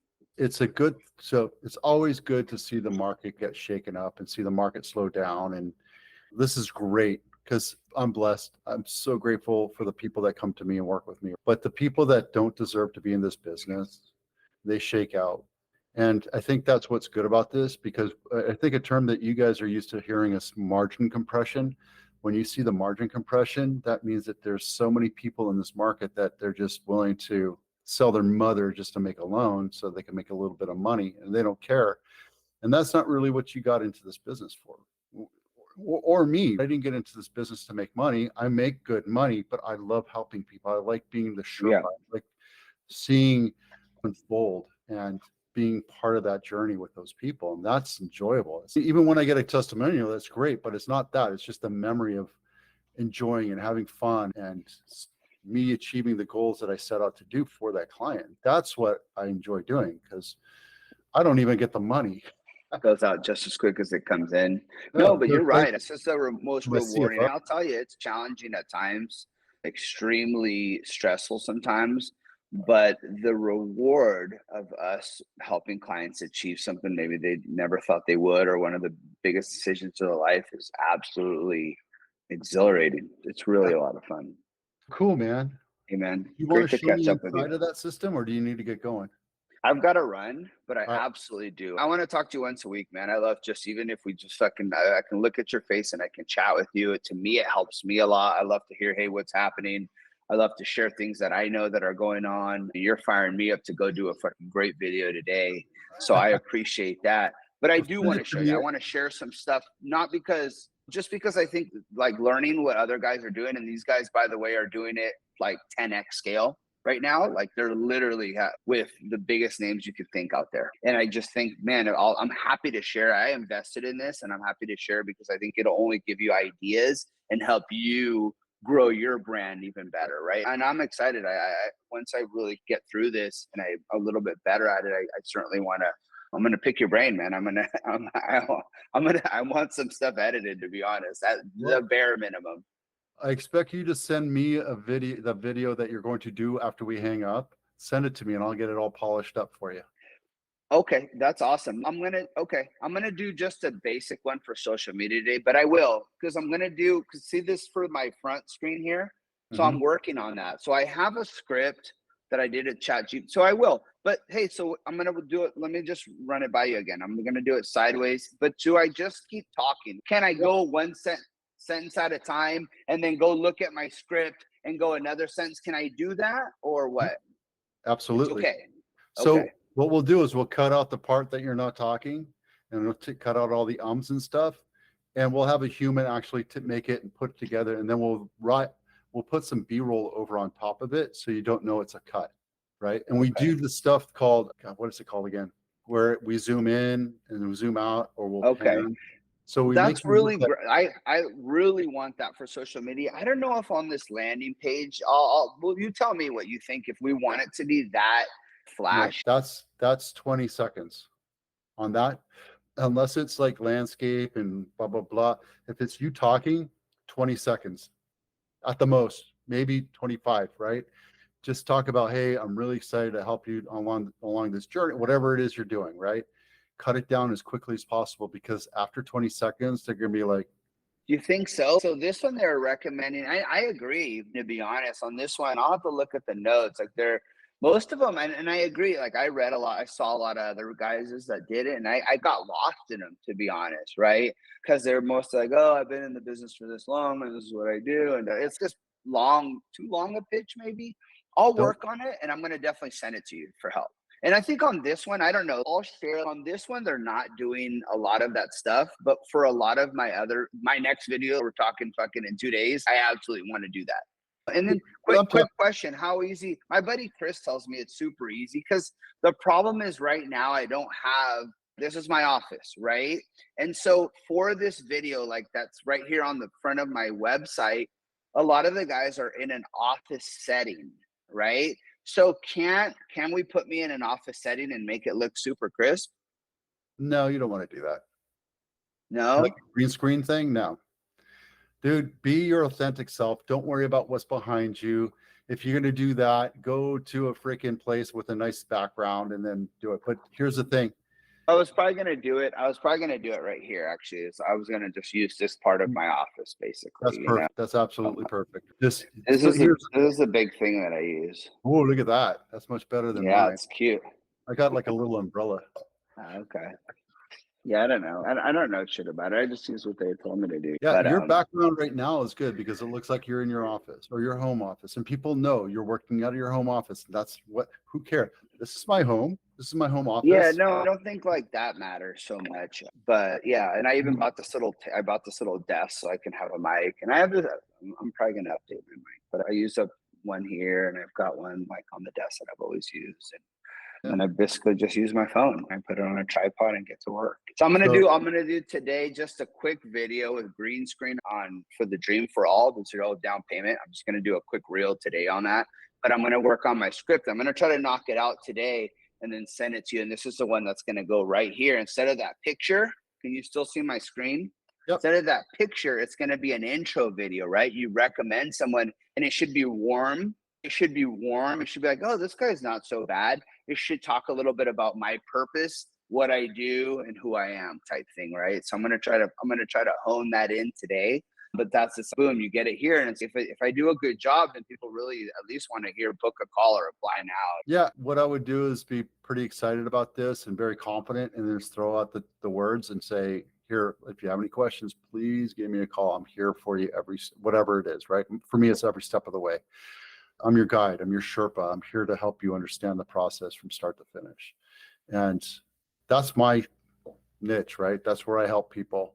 So it's always good to see the market get shaken up and see the market slow down. And this is great because I'm blessed. I'm so grateful for the people that come to me and work with me. But the people that don't deserve to be in this business, they shake out. And I think that's what's good about this, because I think a term that you guys are used to hearing is margin compression. When you see the margin compression, that means that there's so many people in this market that they're just willing to sell their mother just to make a loan so they can make a little bit of money, and they don't care. And that's not really what you got into this business for. Or me. I didn't get into this business to make money. I make good money, but I love helping people. I like being the Sherpa. Yeah. I like seeing unfold and being part of that journey with those people. And that's enjoyable. Even when I get a testimonial, that's great, but it's not that. It's just the memory of enjoying and having fun and me achieving the goals that I set out to do for that client. That's what I enjoy doing, because I don't even get the money. It goes out just as quick as it comes in. No, but you're right. It's just the most My rewarding. CFO. I'll tell you, it's challenging at times, extremely stressful sometimes. But the reward of us helping clients achieve something maybe they never thought they would, or one of the biggest decisions of their life, is absolutely exhilarating. It's really a lot of fun. Cool, man. Hey, man, You want great to to show catch me up with you. inside of that system, or do you need to get going? I've got to run, but I All right. absolutely do. I want to talk to you once a week, man. I love just, even if we just fucking, I can look at your face and I can chat with you. To me, it helps me a lot. I love to hear, hey, what's happening? I love to share things that I know that are going on. You're firing me up to go do a fucking great video today. So I appreciate that. But I do want to show you. I want to share some stuff, not because, just because I think like learning what other guys are doing. And these guys, by the way, are doing it like 10x scale right now. Like they're literally with the biggest names you could think out there. And I just think, man, I'm happy to share. I invested in this and I'm happy to share, because I think it'll only give you ideas and help you grow your brand even better, right? And I'm excited. I once I really get through this and I'm a little bit better at it, I certainly want to. I'm gonna pick your brain, man. I want some stuff edited, to be honest. At the bare minimum. I expect you to send me the video that you're going to do after we hang up. Send it to me and I'll get it all polished up for you. Okay, that's awesome. I'm gonna do just a basic one for social media today, but I will, because see this for my front screen here. So I'm working on that. So I have a script that I did at ChatGPT. So I will. But hey, so I'm gonna do it. Let me just run it by you again. I'm gonna do it sideways. But do I just keep talking? Can I go one sentence at a time and then go look at my script and go another sentence? Can I do that, or what? Absolutely. Okay. So what we'll do is we'll cut out the part that you're not talking, and we'll cut out all the ums and stuff, and we'll have a human actually to make it and put it together, and then we'll put some B-roll over on top of it so you don't know it's a cut, right? And we do the stuff called, God, what is it called again? Where we zoom in and we zoom out, or we'll pan. So we make That's you look really like, great. I really want that for social media. I don't know if on this landing page, well, you tell me what you think if we want it to be that no, flash. that's 20 seconds on that. Unless it's like landscape and blah, blah, blah. If it's you talking, 20 seconds at the most, maybe 25, right? Just talk about, hey, I'm really excited to help you along this journey, whatever it is you're doing, right? Cut it down as quickly as possible, because after 20 seconds, they're gonna be like, You think so? So this one they're recommending. I agree, to be honest. On this one, I'll have to look at the notes. Like they're most of them, and I agree. Like I read a lot, I saw a lot of other guys that did it, and I got lost in them, to be honest, right? Because they're mostly like, oh, I've been in the business for this long, and this is what I do, and it's just long, too long a pitch, maybe. I'll don't, work on it, and I'm gonna definitely send it to you for help. And I think on this one, I don't know. I'll share on this one. They're not doing a lot of that stuff, but for a lot of my next video, we're talking fucking in 2 days. I absolutely want to do that. And then quick question: how easy? My buddy Chris tells me it's super easy because the problem is right now I don't have. This is my office, right? And so for this video, like that's right here on the front of my website, a lot of the guys are in an office setting, right? So can we put me in an office setting and make it look super crisp? no, you don't want to do that. Like No? a green screen thing, no. Dude, be your authentic self. Don't worry about what's behind you. If you're gonna do that, go to a freaking place with a nice background and then do it. But here's the thing. I was probably gonna do it. I was probably gonna do it right here, actually. So I was gonna just use this part of my office, basically, That's perfect. That's absolutely perfect. This This so is a here's, this is a big thing that I use. oh, look at that. That's much better than Yeah, mine. it's cute. I got like a little umbrella. Okay. Yeah, I don't know. I don't know shit about it. I just use what they told me to do. Yeah, But your background right now is good because it looks like you're in your office or your home office, and people know you're working out of your home office. That's what, who cares? This is my home. This is my home yeah, office. no, I don't think like that matters so much. But yeah, and I even bought this I bought this little desk so I can have a mic. And I have this. I'm probably gonna update my mic, but I use one here, and I've got one like on the desk that I've always used. Yeah. And I basically just use my phone. I put it on a tripod and get to work. So I'm gonna do today just a quick video with green screen on for the Dream for All, the 0 down payment. I'm just gonna do a quick reel today on that. But I'm gonna work on my script. I'm gonna try to knock it out today and then send it to you. And this is the one that's gonna go right here. Instead of that picture, can you still see my screen? Yep. Instead of that picture, it's gonna be an intro video, right? You recommend someone and it should be warm. It should be warm. It should be like, oh, this guy's not so bad. It should talk a little bit about my purpose, what I do, and who I am, type thing, right? So I'm gonna try to hone that in today. But that's the boom, you get it here, and it's, if I do a good job, then people really at least want to hear book a call or apply now. Yeah, what I would do is be pretty excited about this and very confident, and then just throw out the words and say, here, if you have any questions, please give me a call. I'm here for you whatever it is, right? For me, it's every step of the way. I'm your guide. I'm your Sherpa. I'm here to help you understand the process from start to finish. And that's my niche, right? That's where I help people.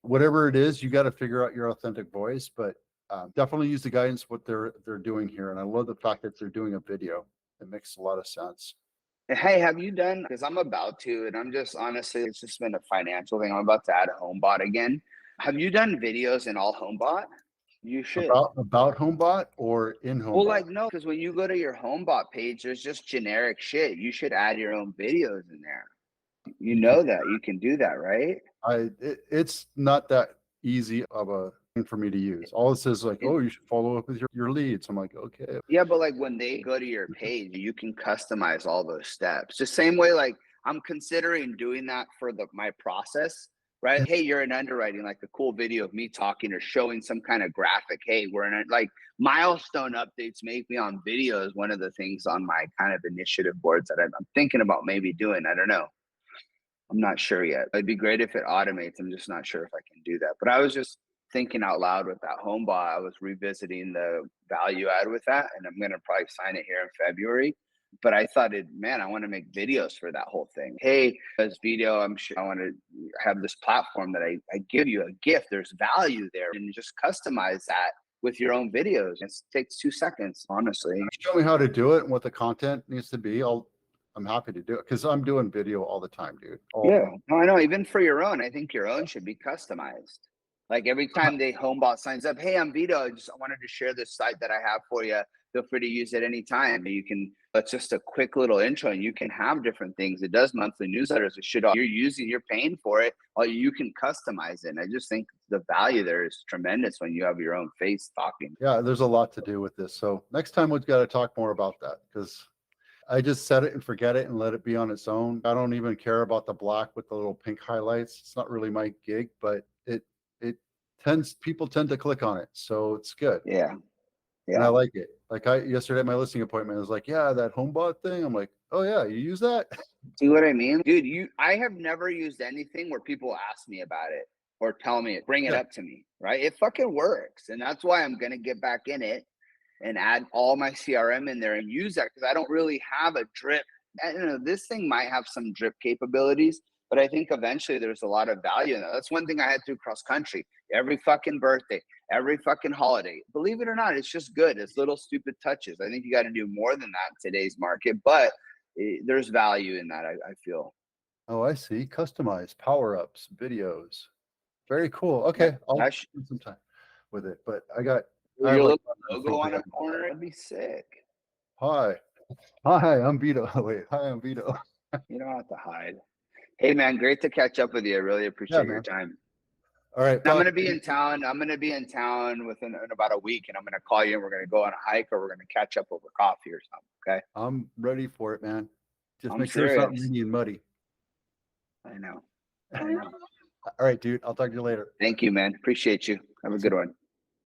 Whatever it is, you got to figure out your authentic voice, but definitely use the guidance, what they're doing here. And I love the fact that they're doing a video. It makes a lot of sense. Hey, have you done, because I'm about to, and I'm just honestly, it's just been a financial thing. I'm about to add HomeBot again. Have you done videos in all HomeBot? You should. About HomeBot or in HomeBot? Well, like, no, because when you go to your HomeBot page, there's just generic shit. You should add your own videos in there. You know that. You can do that, right? It's not that easy of a thing for me to use. All it says is like, oh, you should follow up with your leads. I'm like, okay. Yeah, but like when they go to your page, you can customize all those steps. The same way, like I'm considering doing that for my process, right? Hey, you're in underwriting, like a cool video of me talking or showing some kind of graphic. Hey, we're in like milestone updates make me on video is one of the things on my kind of initiative boards that I'm thinking about maybe doing. I don't know. I'm not sure yet. It'd be great if it automates. I'm just not sure if I can do that. But I was just thinking out loud with that HomeBot. I was revisiting the value add with that, and I'm gonna probably sign it here in February. But I thought, man, I want to make videos for that whole thing. Hey, this video, I'm sure I want to have this platform that I give you a gift. There's value there, and you just customize that with your own videos. It takes 2 seconds, honestly. Show me how to do it and what the content needs to be. I'm happy to do it because I'm doing video all the time, dude. Yeah, no, I know. Even for your own, I think your own should be customized. Like every time the HomeBot signs up, hey, I'm Vito. I wanted to share this site that I have for you. Feel free to use it anytime. You can, that's just a quick little intro and you can have different things. It does monthly newsletters. It should, you're paying for it, or you can customize it. And I just think the value there is tremendous when you have your own face talking. Yeah, there's a lot to do with this. So next time we've got to talk more about that because I just set it and forget it and let it be on its own. I don't even care about the black with the little pink highlights. It's not really my gig, but people tend to click on it. So it's good. Yeah. And I like it. Like yesterday at my listing appointment, I was like, yeah, that HomeBot thing. I'm like, oh yeah, you use that? See what I mean? Dude, I have never used anything where people ask me about it or tell me it, bring it up to me, right? It fucking works. And that's why I'm going to get back in it and add all my CRM in there and use that because I don't really have a drip. This thing might have some drip capabilities, but I think eventually there's a lot of value in that. That's one thing I had through cross country. Every fucking birthday, every fucking holiday. Believe it or not, it's just good. It's little stupid touches. I think you got to do more than that in today's market, but there's value in that, I feel. Oh, I see. Customize power-ups, videos. Very cool. Okay. I'll spend some time with it, but I have Your like logo on a corner, that'd be sick. Hi, I'm Vito. Wait, hi, I'm Vito. You don't have to hide. Hey man, great to catch up with you. I really appreciate your time. All right. I'm gonna be in town. I'm gonna be in town within about a week, and I'm gonna call you, and we're gonna go on a hike, or we're gonna catch up over coffee or something. Okay. I'm ready for it, man. Just I'm make sure it's not serious. rainy and muddy. I know. All right, dude. I'll talk to you later. Thank you, man. Appreciate you. Have a good one.